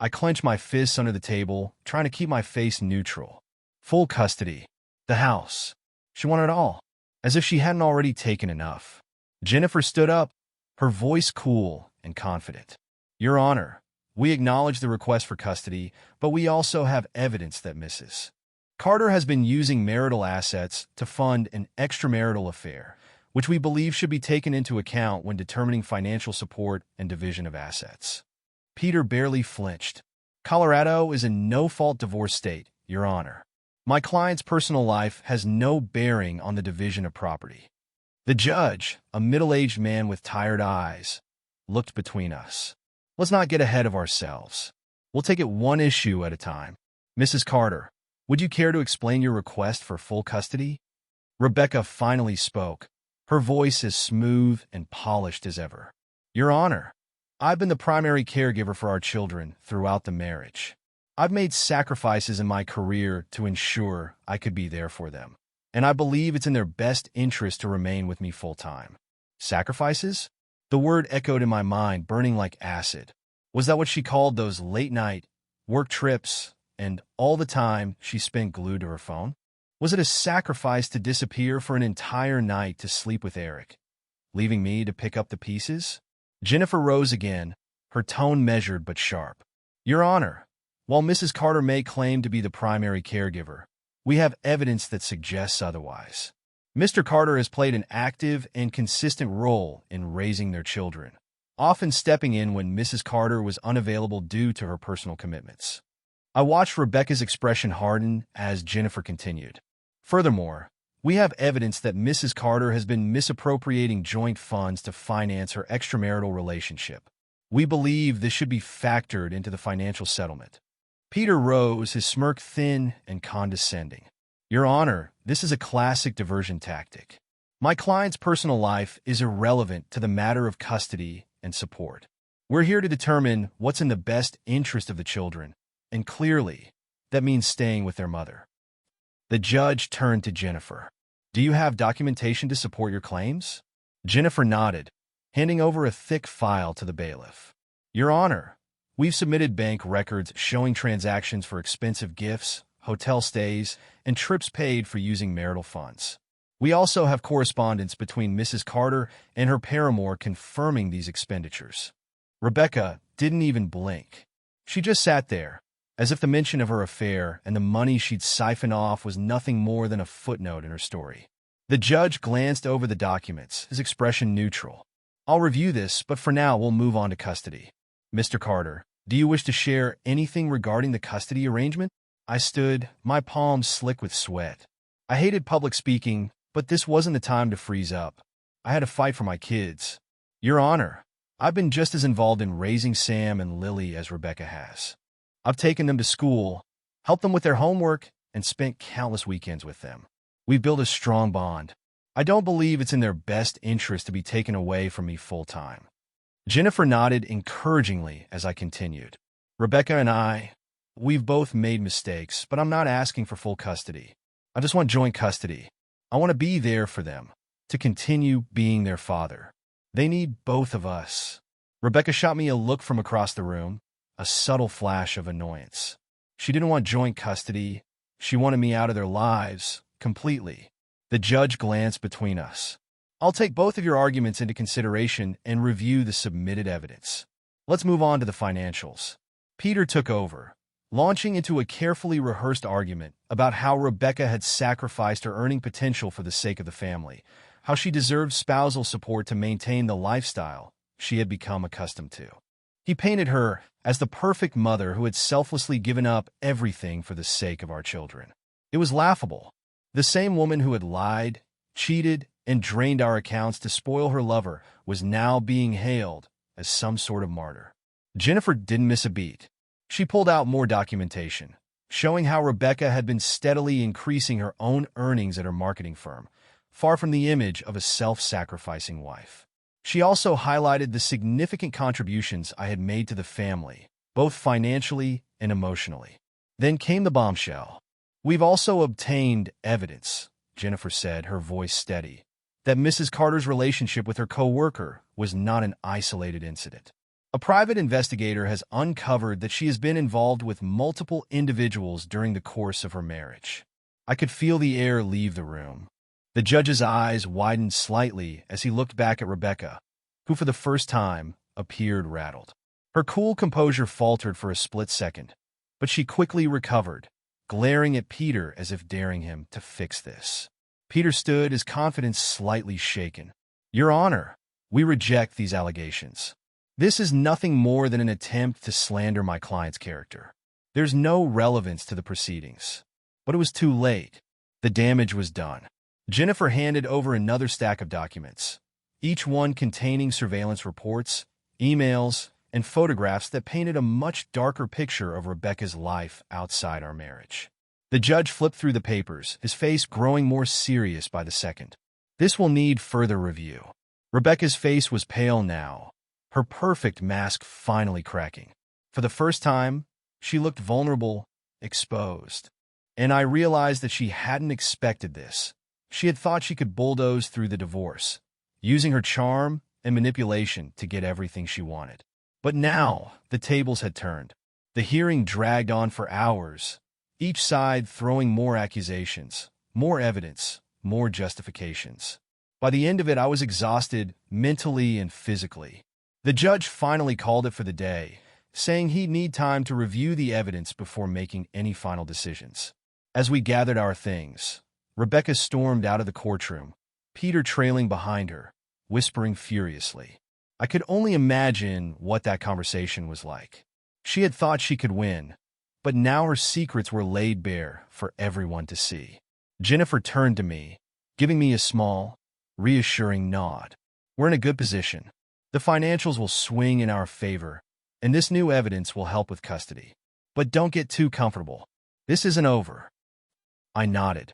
I clenched my fists under the table, trying to keep my face neutral. Full custody. The house. She wanted it all, as if she hadn't already taken enough. Jennifer stood up, her voice cool and confident. Your Honor, we acknowledge the request for custody, but we also have evidence that Mrs. Carter has been using marital assets to fund an extramarital affair, which we believe should be taken into account when determining financial support and division of assets. Peter barely flinched. Colorado is a no-fault divorce state, Your Honor. My client's personal life has no bearing on the division of property. The judge, a middle-aged man with tired eyes, looked between us. Let's not get ahead of ourselves. We'll take it one issue at a time. Mrs. Carter, would you care to explain your request for full custody? Rebecca finally spoke, her voice as smooth and polished as ever. Your Honor, I've been the primary caregiver for our children throughout the marriage. I've made sacrifices in my career to ensure I could be there for them, and I believe it's in their best interest to remain with me full-time. Sacrifices? The word echoed in my mind, burning like acid. Was that what she called those late-night work trips and all the time she spent glued to her phone? Was it a sacrifice to disappear for an entire night to sleep with Eric, leaving me to pick up the pieces? Jennifer rose again, her tone measured but sharp. Your Honor, while Mrs. Carter may claim to be the primary caregiver, we have evidence that suggests otherwise. Mr. Carter has played an active and consistent role in raising their children, often stepping in when Mrs. Carter was unavailable due to her personal commitments. I watched Rebecca's expression harden as Jennifer continued. Furthermore, we have evidence that Mrs. Carter has been misappropriating joint funds to finance her extramarital relationship. We believe this should be factored into the financial settlement. Peter rose, his smirk thin and condescending. Your Honor, this is a classic diversion tactic. My client's personal life is irrelevant to the matter of custody and support. We're here to determine what's in the best interest of the children, and clearly, that means staying with their mother. The judge turned to Jennifer. Do you have documentation to support your claims? Jennifer nodded, handing over a thick file to the bailiff. Your Honor, we've submitted bank records showing transactions for expensive gifts, hotel stays, and trips paid for using marital funds. We also have correspondence between Mrs. Carter and her paramour confirming these expenditures. Rebecca didn't even blink. She just sat there, as if the mention of her affair and the money she'd siphoned off was nothing more than a footnote in her story. The judge glanced over the documents, his expression neutral. I'll review this, but for now we'll move on to custody. Mr. Carter, do you wish to share anything regarding the custody arrangement? I stood, my palms slick with sweat. I hated public speaking, but this wasn't the time to freeze up. I had to fight for my kids. Your Honor, I've been just as involved in raising Sam and Lily as Rebecca has. I've taken them to school, helped them with their homework, and spent countless weekends with them. We've built a strong bond. I don't believe it's in their best interest to be taken away from me full-time. Jennifer nodded encouragingly as I continued. Rebecca and we've both made mistakes, but I'm not asking for full custody. I just want joint custody. I want to be there for them, to continue being their father. They need both of us. Rebecca shot me a look from across the room, a subtle flash of annoyance. She didn't want joint custody. She wanted me out of their lives, completely. The judge glanced between us. I'll take both of your arguments into consideration and review the submitted evidence. Let's move on to the financials. Peter took over, launching into a carefully rehearsed argument about how Rebecca had sacrificed her earning potential for the sake of the family, how she deserved spousal support to maintain the lifestyle she had become accustomed to. He painted her as the perfect mother who had selflessly given up everything for the sake of our children. It was laughable. The same woman who had lied, cheated, and drained our accounts to spoil her lover was now being hailed as some sort of martyr. Jennifer didn't miss a beat. She pulled out more documentation, showing how Rebecca had been steadily increasing her own earnings at her marketing firm, far from the image of a self-sacrificing wife. She also highlighted the significant contributions I had made to the family, both financially and emotionally. Then came the bombshell. We've also obtained evidence, Jennifer said, her voice steady, that Mrs. Carter's relationship with her co-worker was not an isolated incident. A private investigator has uncovered that she has been involved with multiple individuals during the course of her marriage. I could feel the air leave the room. The judge's eyes widened slightly as he looked back at Rebecca, who for the first time appeared rattled. Her cool composure faltered for a split second, but she quickly recovered, glaring at Peter as if daring him to fix this. Peter stood, his confidence slightly shaken. Your Honor, we reject these allegations. This is nothing more than an attempt to slander my client's character. There's no relevance to the proceedings. But it was too late. The damage was done. Jennifer handed over another stack of documents, each one containing surveillance reports, emails, and photographs that painted a much darker picture of Rebecca's life outside our marriage. The judge flipped through the papers, his face growing more serious by the second. This will need further review. Rebecca's face was pale now, her perfect mask finally cracking. For the first time, she looked vulnerable, exposed. And I realized that she hadn't expected this. She had thought she could bulldoze through the divorce, using her charm and manipulation to get everything she wanted. But now, the tables had turned. The hearing dragged on for hours, each side throwing more accusations, more evidence, more justifications. By the end of it, I was exhausted mentally and physically. The judge finally called it for the day, saying he'd need time to review the evidence before making any final decisions. As we gathered our things, Rebecca stormed out of the courtroom, Peter trailing behind her, whispering furiously. I could only imagine what that conversation was like. She had thought she could win, but now her secrets were laid bare for everyone to see. Jennifer turned to me, giving me a small, reassuring nod. We're in a good position. The financials will swing in our favor, and this new evidence will help with custody. But don't get too comfortable. This isn't over. I nodded,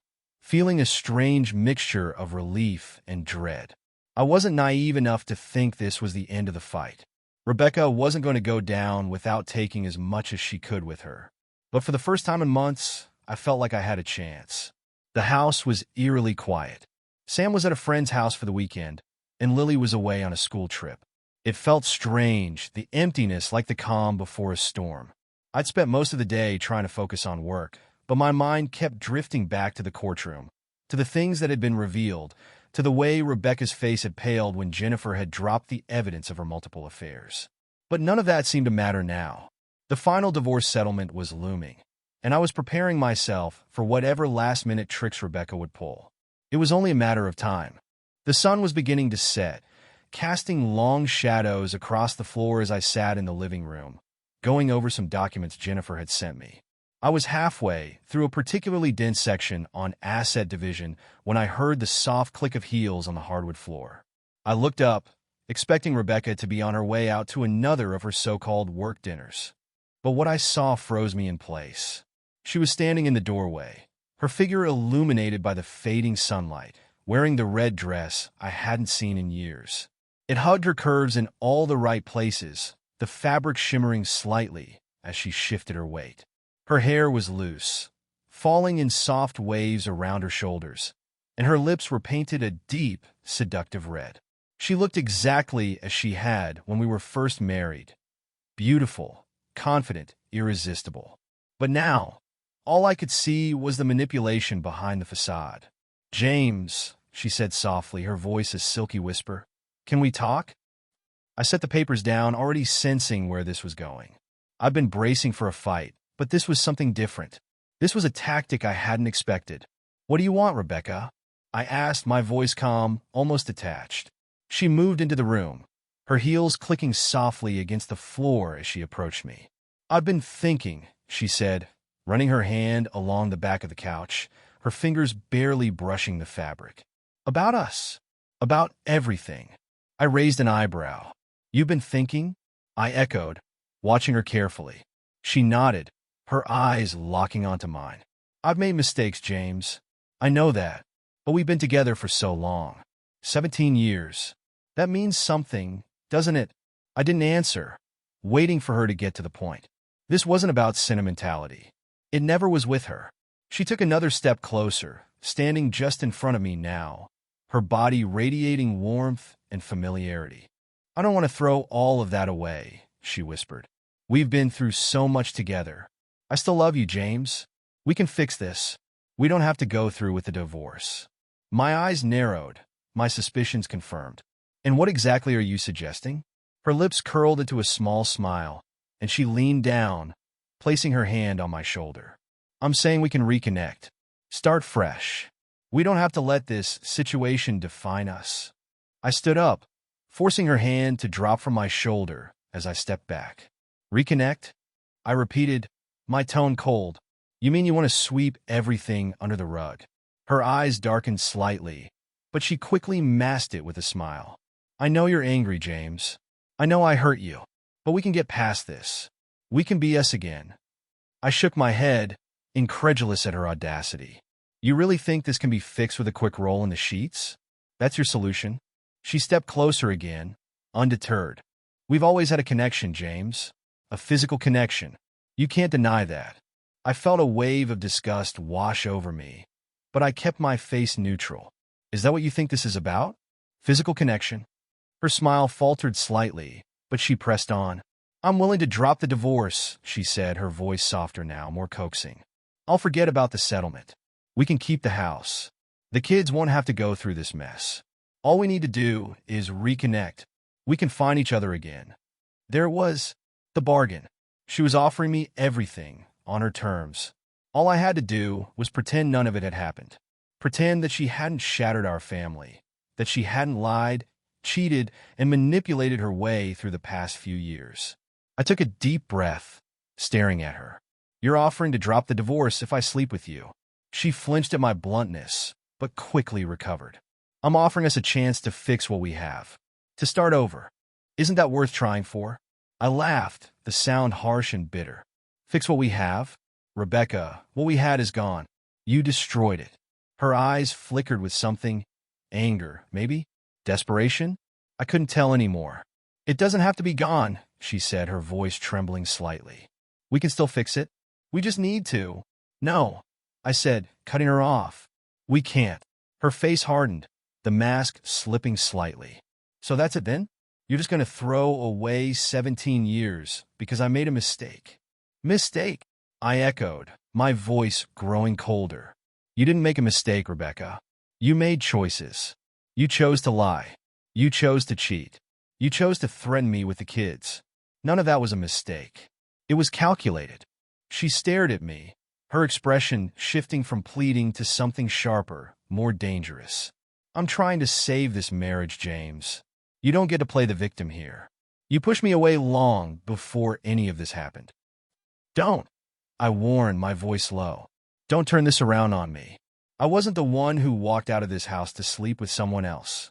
feeling a strange mixture of relief and dread. I wasn't naive enough to think this was the end of the fight. Rebecca wasn't going to go down without taking as much as she could with her. But for the first time in months, I felt like I had a chance. The house was eerily quiet. Sam was at a friend's house for the weekend, and Lily was away on a school trip. It felt strange, the emptiness like the calm before a storm. I'd spent most of the day trying to focus on work, but my mind kept drifting back to the courtroom, to the things that had been revealed, to the way Rebecca's face had paled when Jennifer had dropped the evidence of her multiple affairs. But none of that seemed to matter now. The final divorce settlement was looming, and I was preparing myself for whatever last-minute tricks Rebecca would pull. It was only a matter of time. The sun was beginning to set, casting long shadows across the floor as I sat in the living room, going over some documents Jennifer had sent me. I was halfway through a particularly dense section on asset division when I heard the soft click of heels on the hardwood floor. I looked up, expecting Rebecca to be on her way out to another of her so-called work dinners. But what I saw froze me in place. She was standing in the doorway, her figure illuminated by the fading sunlight, wearing the red dress I hadn't seen in years. It hugged her curves in all the right places, the fabric shimmering slightly as she shifted her weight. Her hair was loose, falling in soft waves around her shoulders, and her lips were painted a deep, seductive red. She looked exactly as she had when we were first married. Beautiful, confident, irresistible. But now, all I could see was the manipulation behind the facade. "James," she said softly, her voice a silky whisper, "can we talk?" I set the papers down, already sensing where this was going. I've been bracing for a fight, but this was something different. This was a tactic I hadn't expected. "What do you want, Rebecca?" I asked, my voice calm, almost detached. She moved into the room, her heels clicking softly against the floor as she approached me. "I've been thinking," she said, running her hand along the back of the couch, her fingers barely brushing the fabric. "About us. About everything." I raised an eyebrow. "You've been thinking?" I echoed, watching her carefully. She nodded, her eyes locking onto mine. "I've made mistakes, James. I know that. But we've been together for so long. 17 years. That means something, doesn't it?" I didn't answer, waiting for her to get to the point. This wasn't about sentimentality. It never was with her. She took another step closer, standing just in front of me now, her body radiating warmth and familiarity. "I don't want to throw all of that away," she whispered. "We've been through so much together. I still love you, James. We can fix this. We don't have to go through with the divorce." My eyes narrowed, my suspicions confirmed. "And what exactly are you suggesting?" Her lips curled into a small smile, and she leaned down, placing her hand on my shoulder. "I'm saying we can reconnect. Start fresh. We don't have to let this situation define us." I stood up, forcing her hand to drop from my shoulder as I stepped back. "Reconnect?" I repeated, my tone cold. "You mean you want to sweep everything under the rug?" Her eyes darkened slightly, but she quickly masked it with a smile. "I know you're angry, James. I know I hurt you, but we can get past this. We can be us again." I shook my head, incredulous at her audacity. "You really think this can be fixed with a quick roll in the sheets? That's your solution?" She stepped closer again, undeterred. "We've always had a connection, James. A physical connection. You can't deny that." I felt a wave of disgust wash over me, but I kept my face neutral. "Is that what you think this is about? Physical connection?" Her smile faltered slightly, but she pressed on. "I'm willing to drop the divorce," she said, her voice softer now, more coaxing. "I'll forget about the settlement. We can keep the house. The kids won't have to go through this mess. All we need to do is reconnect. We can find each other again." There it was, the bargain. She was offering me everything, on her terms. All I had to do was pretend none of it had happened. Pretend that she hadn't shattered our family, that she hadn't lied, cheated, and manipulated her way through the past few years. I took a deep breath, staring at her. "You're offering to drop the divorce if I sleep with you." She flinched at my bluntness, but quickly recovered. "I'm offering us a chance to fix what we have, to start over. Isn't that worth trying for?" I laughed, the sound harsh and bitter. "Fix what we have? Rebecca, what we had is gone. You destroyed it." Her eyes flickered with something. Anger, maybe? Desperation? I couldn't tell anymore. It doesn't have to be gone, she said, her voice trembling slightly. We can still fix it. We just need to. No, I said, cutting her off. We can't. Her face hardened, the mask slipping slightly. So that's it then? You're just going to throw away 17 years because I made a mistake. Mistake? I echoed, my voice growing colder. You didn't make a mistake, Rebecca. You made choices. You chose to lie. You chose to cheat. You chose to threaten me with the kids. None of that was a mistake. It was calculated. She stared at me, her expression shifting from pleading to something sharper, more dangerous. I'm trying to save this marriage, James. You don't get to play the victim here. You pushed me away long before any of this happened. Don't, I warned, my voice low. Don't turn this around on me. I wasn't the one who walked out of this house to sleep with someone else.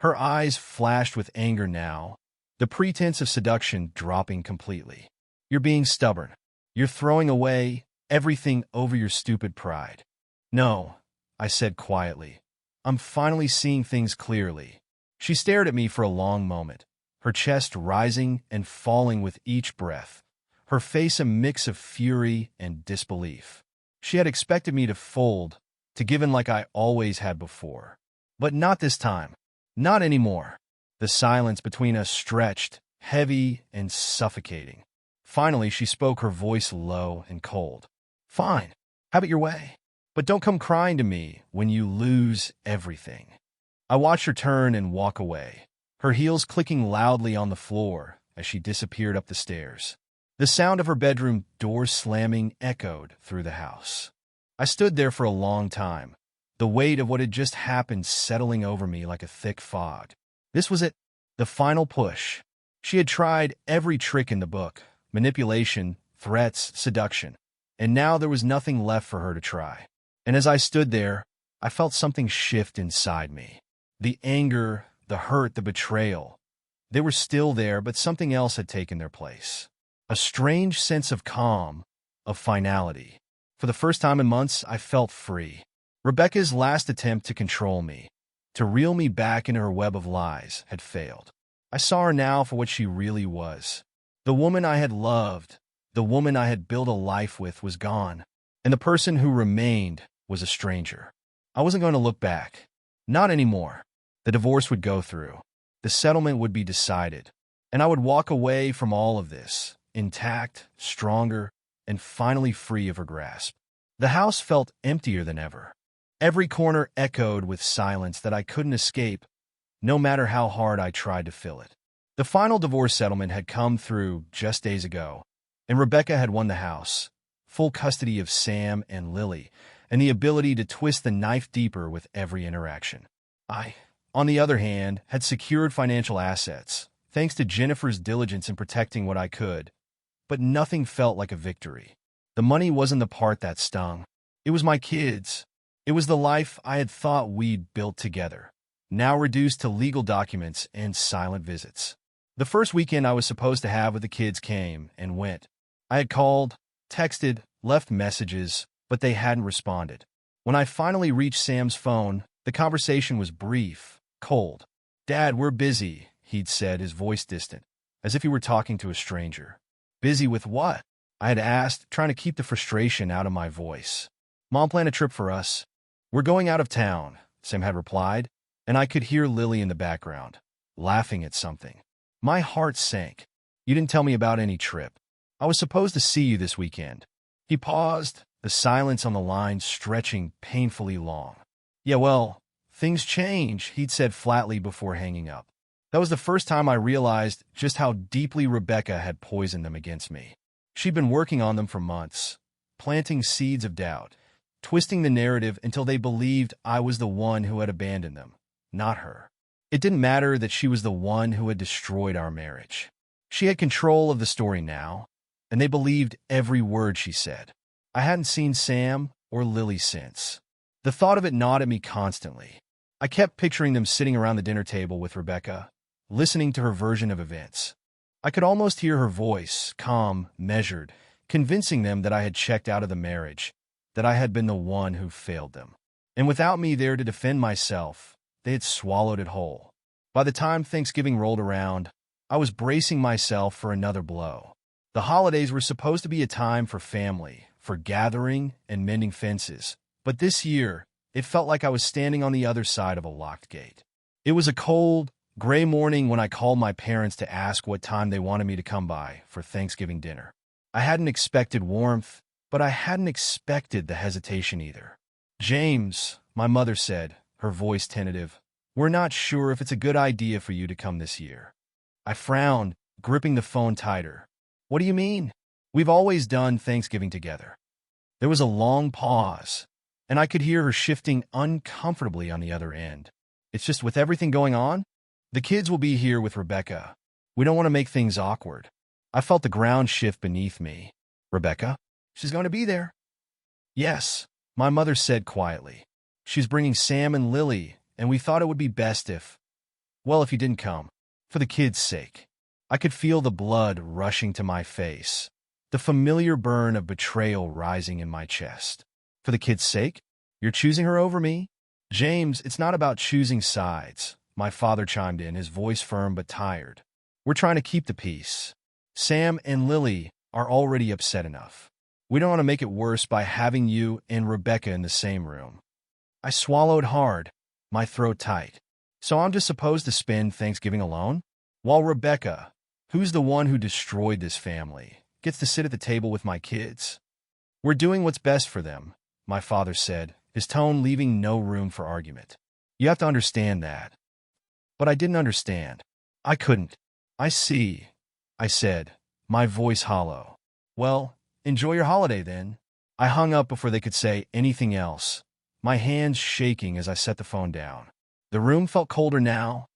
Her eyes flashed with anger now, the pretense of seduction dropping completely. You're being stubborn. You're throwing away everything over your stupid pride. No, I said quietly. I'm finally seeing things clearly. She stared at me for a long moment, her chest rising and falling with each breath, her face a mix of fury and disbelief. She had expected me to fold, to give in like I always had before. But not this time. Not anymore. The silence between us stretched, heavy and suffocating. Finally, she spoke, her voice low and cold. Fine, have it your way. But don't come crying to me when you lose everything. I watched her turn and walk away, her heels clicking loudly on the floor as she disappeared up the stairs. The sound of her bedroom door slamming echoed through the house. I stood there for a long time, the weight of what had just happened settling over me like a thick fog. This was it, the final push. She had tried every trick in the book, manipulation, threats, seduction, and now there was nothing left for her to try. And as I stood there, I felt something shift inside me. The anger, the hurt, the betrayal. They were still there, but something else had taken their place. A strange sense of calm, of finality. For the first time in months, I felt free. Rebecca's last attempt to control me, to reel me back into her web of lies, had failed. I saw her now for what she really was. The woman I had loved, the woman I had built a life with, was gone, and the person who remained was a stranger. I wasn't going to look back. Not anymore. The divorce would go through. The settlement would be decided, and I would walk away from all of this, intact, stronger, and finally free of her grasp. The house felt emptier than ever. Every corner echoed with silence that I couldn't escape, no matter how hard I tried to fill it. The final divorce settlement had come through just days ago, and Rebecca had won the house, full custody of Sam and Lily, and the ability to twist the knife deeper with every interaction. I, on the other hand, had secured financial assets, thanks to Jennifer's diligence in protecting what I could, but nothing felt like a victory. The money wasn't the part that stung. It was my kids. It was the life I had thought we'd built together, now reduced to legal documents and silent visits. The first weekend I was supposed to have with the kids came and went. I had called, texted, left messages, but they hadn't responded. When I finally reached Sam's phone, the conversation was brief, cold. "Dad, we're busy," he'd said, his voice distant, as if he were talking to a stranger. "Busy with what?" I had asked, trying to keep the frustration out of my voice. "Mom planned a trip for us. We're going out of town," Sam had replied, and I could hear Lily in the background, laughing at something. My heart sank. "You didn't tell me about any trip. I was supposed to see you this weekend." He paused, the silence on the line stretching painfully long. "Yeah, well, things change," he'd said flatly before hanging up. That was the first time I realized just how deeply Rebecca had poisoned them against me. She'd been working on them for months, planting seeds of doubt, twisting the narrative until they believed I was the one who had abandoned them, not her. It didn't matter that she was the one who had destroyed our marriage. She had control of the story now, and they believed every word she said. I hadn't seen Sam or Lily since. The thought of it gnawed at me constantly. I kept picturing them sitting around the dinner table with Rebecca, listening to her version of events. I could almost hear her voice, calm, measured, convincing them that I had checked out of the marriage, that I had been the one who failed them. And without me there to defend myself, they had swallowed it whole. By the time Thanksgiving rolled around, I was bracing myself for another blow. The holidays were supposed to be a time for family, for gathering and mending fences. But this year, it felt like I was standing on the other side of a locked gate. It was a cold, gray morning when I called my parents to ask what time they wanted me to come by for Thanksgiving dinner. I hadn't expected warmth, but I hadn't expected the hesitation either. "James," my mother said, her voice tentative, "we're not sure if it's a good idea for you to come this year." I frowned, gripping the phone tighter. "What do you mean? We've always done Thanksgiving together." There was a long pause, and I could hear her shifting uncomfortably on the other end. "It's just with everything going on, the kids will be here with Rebecca. We don't want to make things awkward." I felt the ground shift beneath me. "Rebecca? She's going to be there?" "Yes," my mother said quietly. "She's bringing Sam and Lily, and we thought it would be best if you didn't come. For the kids' sake." I could feel the blood rushing to my face, the familiar burn of betrayal rising in my chest. "For the kids' sake? You're choosing her over me?" "James, it's not about choosing sides," my father chimed in, his voice firm but tired. "We're trying to keep the peace. Sam and Lily are already upset enough. We don't want to make it worse by having you and Rebecca in the same room." I swallowed hard, my throat tight. "So I'm just supposed to spend Thanksgiving alone? While Rebecca, who's the one who destroyed this family, gets to sit at the table with my kids?" "We're doing what's best for them," my father said, his tone leaving no room for argument. "You have to understand that." But I didn't understand. I couldn't. "I see," I said, my voice hollow. "Well, enjoy your holiday then." I hung up before they could say anything else, my hands shaking as I set the phone down. The room felt colder now,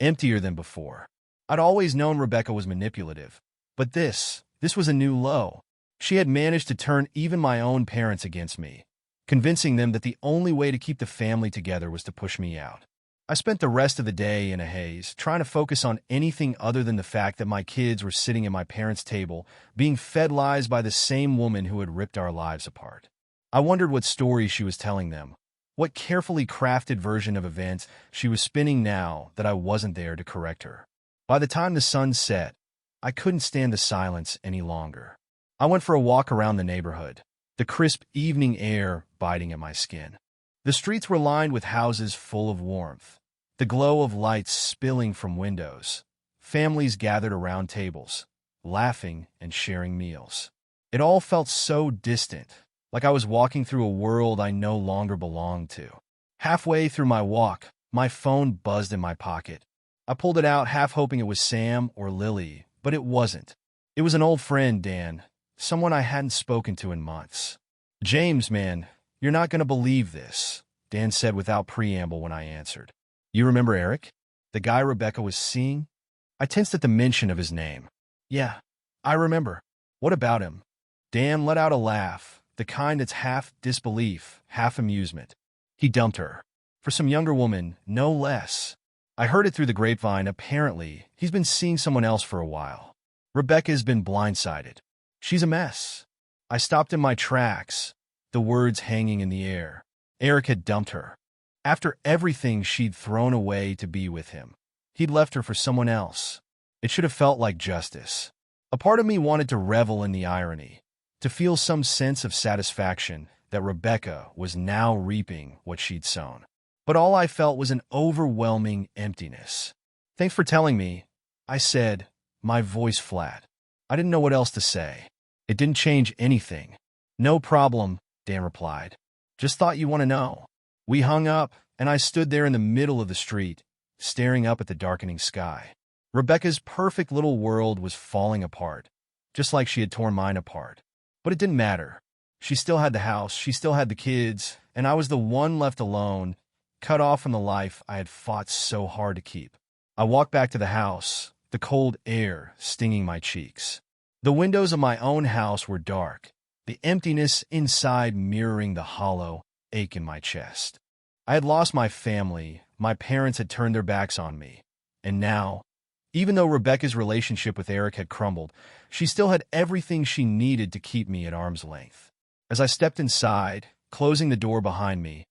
emptier than before. I'd always known Rebecca was manipulative, but this was a new low. She had managed to turn even my own parents against me, convincing them that the only way to keep the family together was to push me out. I spent the rest of the day in a haze, trying to focus on anything other than the fact that my kids were sitting at my parents' table, being fed lies by the same woman who had ripped our lives apart. I wondered what story she was telling them, what carefully crafted version of events she was spinning now that I wasn't there to correct her. By the time the sun set, I couldn't stand the silence any longer. I went for a walk around the neighborhood, the crisp evening air biting at my skin. The streets were lined with houses full of warmth, the glow of lights spilling from windows, families gathered around tables, laughing and sharing meals. It all felt so distant, like I was walking through a world I no longer belonged to. Halfway through my walk, my phone buzzed in my pocket. I pulled it out, half hoping it was Sam or Lily, but it wasn't. It was an old friend, Dan, someone I hadn't spoken to in months. "James, man, you're not going to believe this," Dan said without preamble when I answered. "You remember Eric? The guy Rebecca was seeing?" I tensed at the mention of his name. "Yeah, I remember." "What about him?" Dan let out a laugh, the kind that's half disbelief, half amusement. "He dumped her. For some younger woman, no less. I heard it through the grapevine. Apparently, he's been seeing someone else for a while. Rebecca's been blindsided. She's a mess." I stopped in my tracks, the words hanging in the air. Eric had dumped her. After everything she'd thrown away to be with him, he'd left her for someone else. It should have felt like justice. A part of me wanted to revel in the irony, to feel some sense of satisfaction that Rebecca was now reaping what she'd sown. But all I felt was an overwhelming emptiness. "Thanks for telling me," I said, my voice flat. I didn't know what else to say. It didn't change anything. "No problem," Dan replied. "Just thought you want to know." We hung up, and I stood there in the middle of the street, staring up at the darkening sky. Rebecca's perfect little world was falling apart, just like she had torn mine apart. But it didn't matter. She still had the house, she still had the kids, and I was the one left alone, cut off from the life I had fought so hard to keep. I walked back to the house, the cold air stinging my cheeks. The windows of my own house were dark, the emptiness inside mirroring the hollow ache in my chest. I had lost my family, my parents had turned their backs on me, and now, even though Rebecca's relationship with Eric had crumbled, she still had everything she needed to keep me at arm's length. As I stepped inside, closing the door behind me,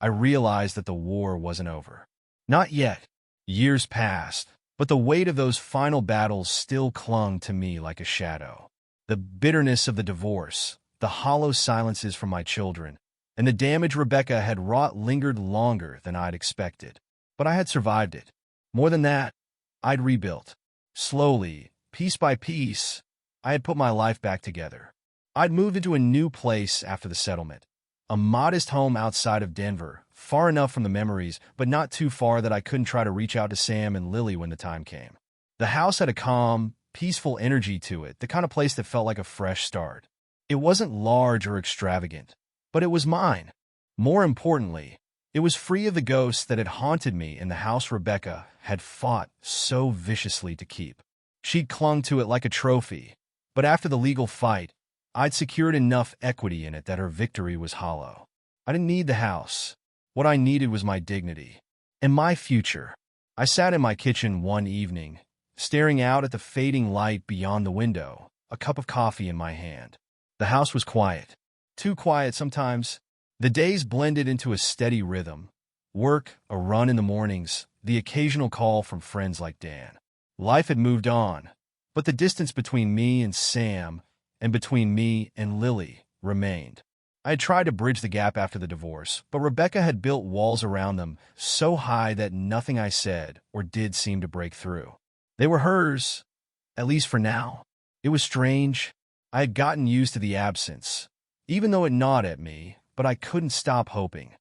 I realized that the war wasn't over. Not yet. Years passed, but the weight of those final battles still clung to me like a shadow. The bitterness of the divorce, the hollow silences from my children, and the damage Rebecca had wrought lingered longer than I'd expected. But I had survived it. More than that, I'd rebuilt. Slowly, piece by piece, I had put my life back together. I'd moved into a new place after the settlement. A modest home outside of Denver, far enough from the memories, but not too far that I couldn't try to reach out to Sam and Lily when the time came. The house had a calm, peaceful energy to it, the kind of place that felt like a fresh start. It wasn't large or extravagant, but it was mine. More importantly, it was free of the ghosts that had haunted me in the house Rebecca had fought so viciously to keep. She'd clung to it like a trophy, but after the legal fight, I'd secured enough equity in it that her victory was hollow. I didn't need the house. What I needed was my dignity and my future. I sat in my kitchen one evening, staring out at the fading light beyond the window, a cup of coffee in my hand. The house was quiet. Too quiet sometimes. The days blended into a steady rhythm. Work, a run in the mornings, the occasional call from friends like Dan. Life had moved on, but the distance between me and Sam and between me and Lily remained. I had tried to bridge the gap after the divorce, but Rebecca had built walls around them so high that nothing I said or did seemed to break through. They were hers, at least for now. It was strange. I had gotten used to the absence, even though it gnawed at me, but I couldn't stop hoping.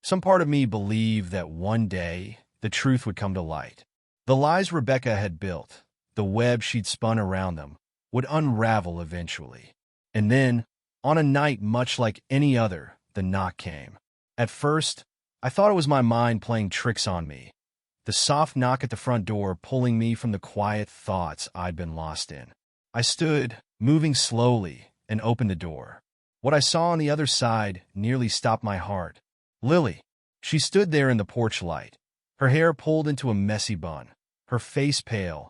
Some part of me believed that one day the truth would come to light. The lies Rebecca had built, the web she'd spun around them, would unravel eventually. And then, on a night much like any other, the knock came. At first, I thought it was my mind playing tricks on me. The soft knock at the front door pulling me from the quiet thoughts I'd been lost in. I stood, moving slowly, and opened the door. What I saw on the other side nearly stopped my heart. Lily. She stood there in the porch light, her hair pulled into a messy bun, her face pale,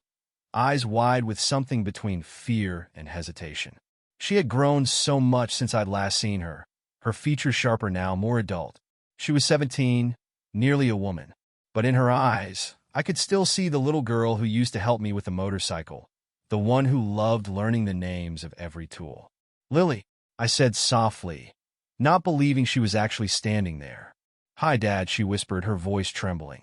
eyes wide with something between fear and hesitation. She had grown so much since I'd last seen her, her features sharper now, more adult. She was 17, nearly a woman. But in her eyes, I could still see the little girl who used to help me with the motorcycle, the one who loved learning the names of every tool. Lily, I said softly, not believing she was actually standing there. Hi, Dad, she whispered, her voice trembling.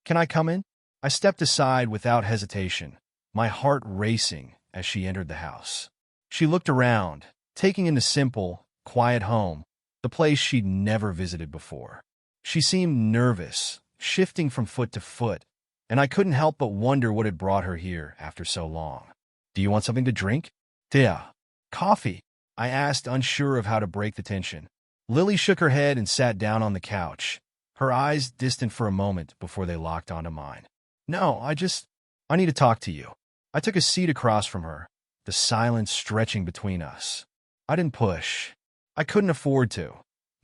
Can I come in? I stepped aside without hesitation, my heart racing as she entered the house. She looked around, taking in the simple, quiet home, the place she'd never visited before. She seemed nervous, shifting from foot to foot, and I couldn't help but wonder what had brought her here after so long. Do you want something to drink? Yeah. Coffee, I asked, unsure of how to break the tension. Lily shook her head and sat down on the couch, her eyes distant for a moment before they locked onto mine. No, I need to talk to you. I took a seat across from her, the silence stretching between us. I didn't push. I couldn't afford to,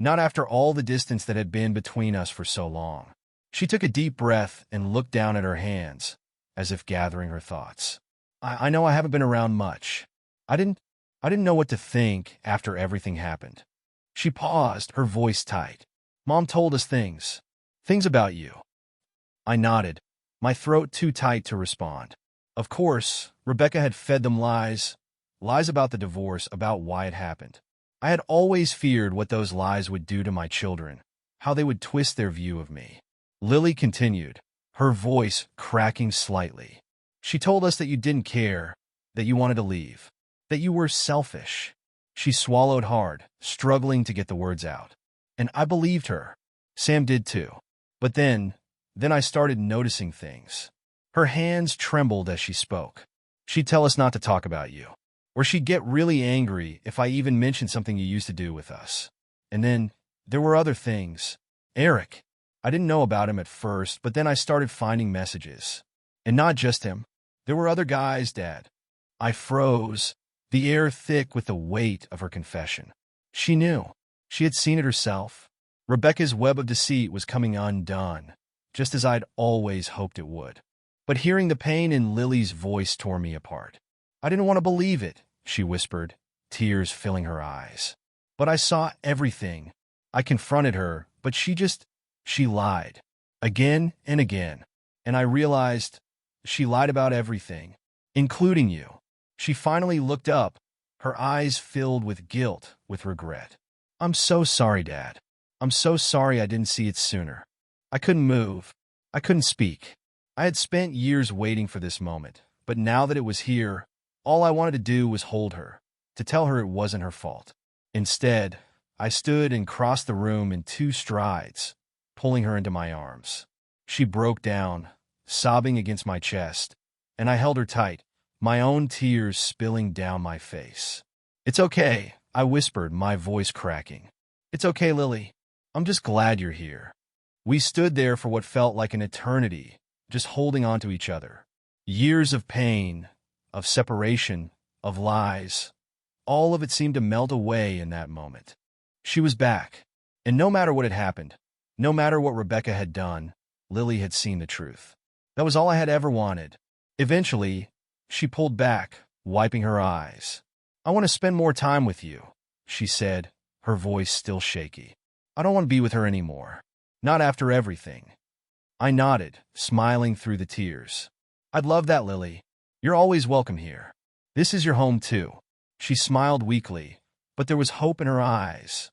not after all the distance that had been between us for so long. She took a deep breath and looked down at her hands, as if gathering her thoughts. I know I haven't been around much. I didn't know what to think after everything happened. She paused, her voice tight. Mom told us things about you. I nodded, my throat too tight to respond. Of course, Rebecca had fed them lies about the divorce, about why it happened. I had always feared what those lies would do to my children, how they would twist their view of me. Lily continued, her voice cracking slightly. She told us that you didn't care, that you wanted to leave, that you were selfish. She swallowed hard, struggling to get the words out. And I believed her. Sam did too. But then I started noticing things. Her hands trembled as she spoke. She'd tell us not to talk about you, or she'd get really angry if I even mentioned something you used to do with us. And then there were other things. Eric. I didn't know about him at first, but then I started finding messages. And not just him. There were other guys, Dad. I froze, the air thick with the weight of her confession. She knew. She had seen it herself. Rebecca's web of deceit was coming undone, just as I'd always hoped it would. But hearing the pain in Lily's voice tore me apart. I didn't want to believe it, she whispered, tears filling her eyes. But I saw everything. I confronted her, but she just She lied. Again and again. And I realized she lied about everything, including you. She finally looked up, her eyes filled with guilt, with regret. I'm so sorry, Dad. I'm so sorry I didn't see it sooner. I couldn't move. I couldn't speak. I had spent years waiting for this moment, but now that it was here, all I wanted to do was hold her, to tell her it wasn't her fault. Instead, I stood and crossed the room in 2 strides, pulling her into my arms. She broke down, sobbing against my chest, and I held her tight, my own tears spilling down my face. It's okay, I whispered, my voice cracking. It's okay, Lily. I'm just glad you're here. We stood there for what felt like an eternity, just holding on to each other. Years of pain, of separation, of lies. All of it seemed to melt away in that moment. She was back, and no matter what had happened, no matter what Rebecca had done, Lily had seen the truth. That was all I had ever wanted. Eventually, she pulled back, wiping her eyes. I want to spend more time with you, she said, her voice still shaky. I don't want to be with her anymore. Not after everything. I nodded, smiling through the tears. I'd love that, Lily. You're always welcome here. This is your home, too. She smiled weakly, but there was hope in her eyes.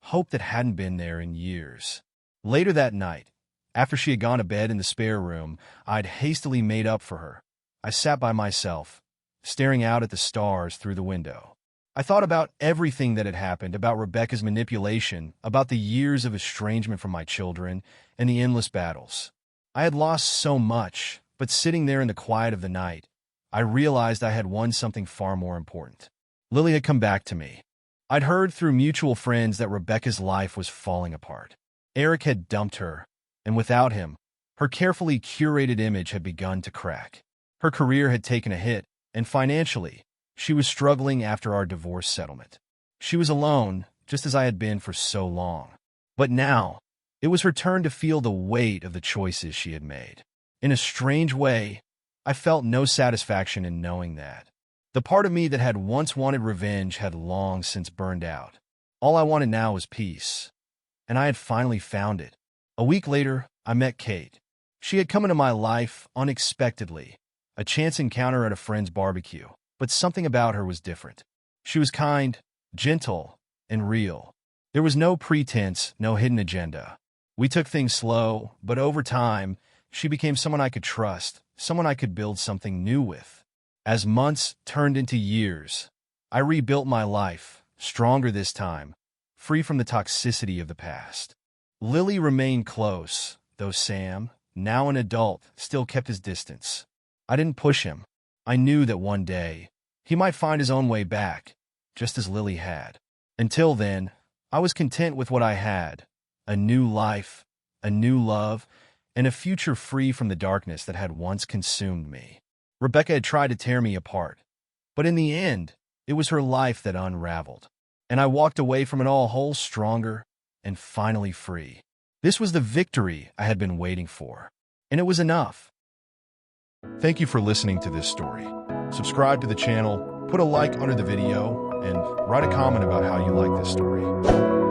Hope that hadn't been there in years. Later that night, after she had gone to bed in the spare room I'd hastily made up for her, I sat by myself, staring out at the stars through the window. I thought about everything that had happened, about Rebecca's manipulation, about the years of estrangement from my children, and the endless battles. I had lost so much, but sitting there in the quiet of the night, I realized I had won something far more important. Lily had come back to me. I'd heard through mutual friends that Rebecca's life was falling apart. Eric had dumped her, and without him, her carefully curated image had begun to crack. Her career had taken a hit, and financially, she was struggling after our divorce settlement. She was alone, just as I had been for so long. But now, it was her turn to feel the weight of the choices she had made. In a strange way, I felt no satisfaction in knowing that. The part of me that had once wanted revenge had long since burned out. All I wanted now was peace, and I had finally found it. A week later, I met Kate. She had come into my life unexpectedly, a chance encounter at a friend's barbecue. But something about her was different. She was kind, gentle, and real. There was no pretense, no hidden agenda. We took things slow, but over time, she became someone I could trust, someone I could build something new with. As months turned into years, I rebuilt my life, stronger this time, free from the toxicity of the past. Lily remained close, though Sam, now an adult, still kept his distance. I didn't push him. I knew that one day, he might find his own way back, just as Lily had. Until then, I was content with what I had, a new life, a new love, and a future free from the darkness that had once consumed me. Rebecca had tried to tear me apart, but in the end, it was her life that unraveled, and I walked away from it all whole, stronger, and finally free. This was the victory I had been waiting for, and it was enough. Thank you for listening to this story. Subscribe to the channel, put a like under the video, and write a comment about how you like this story.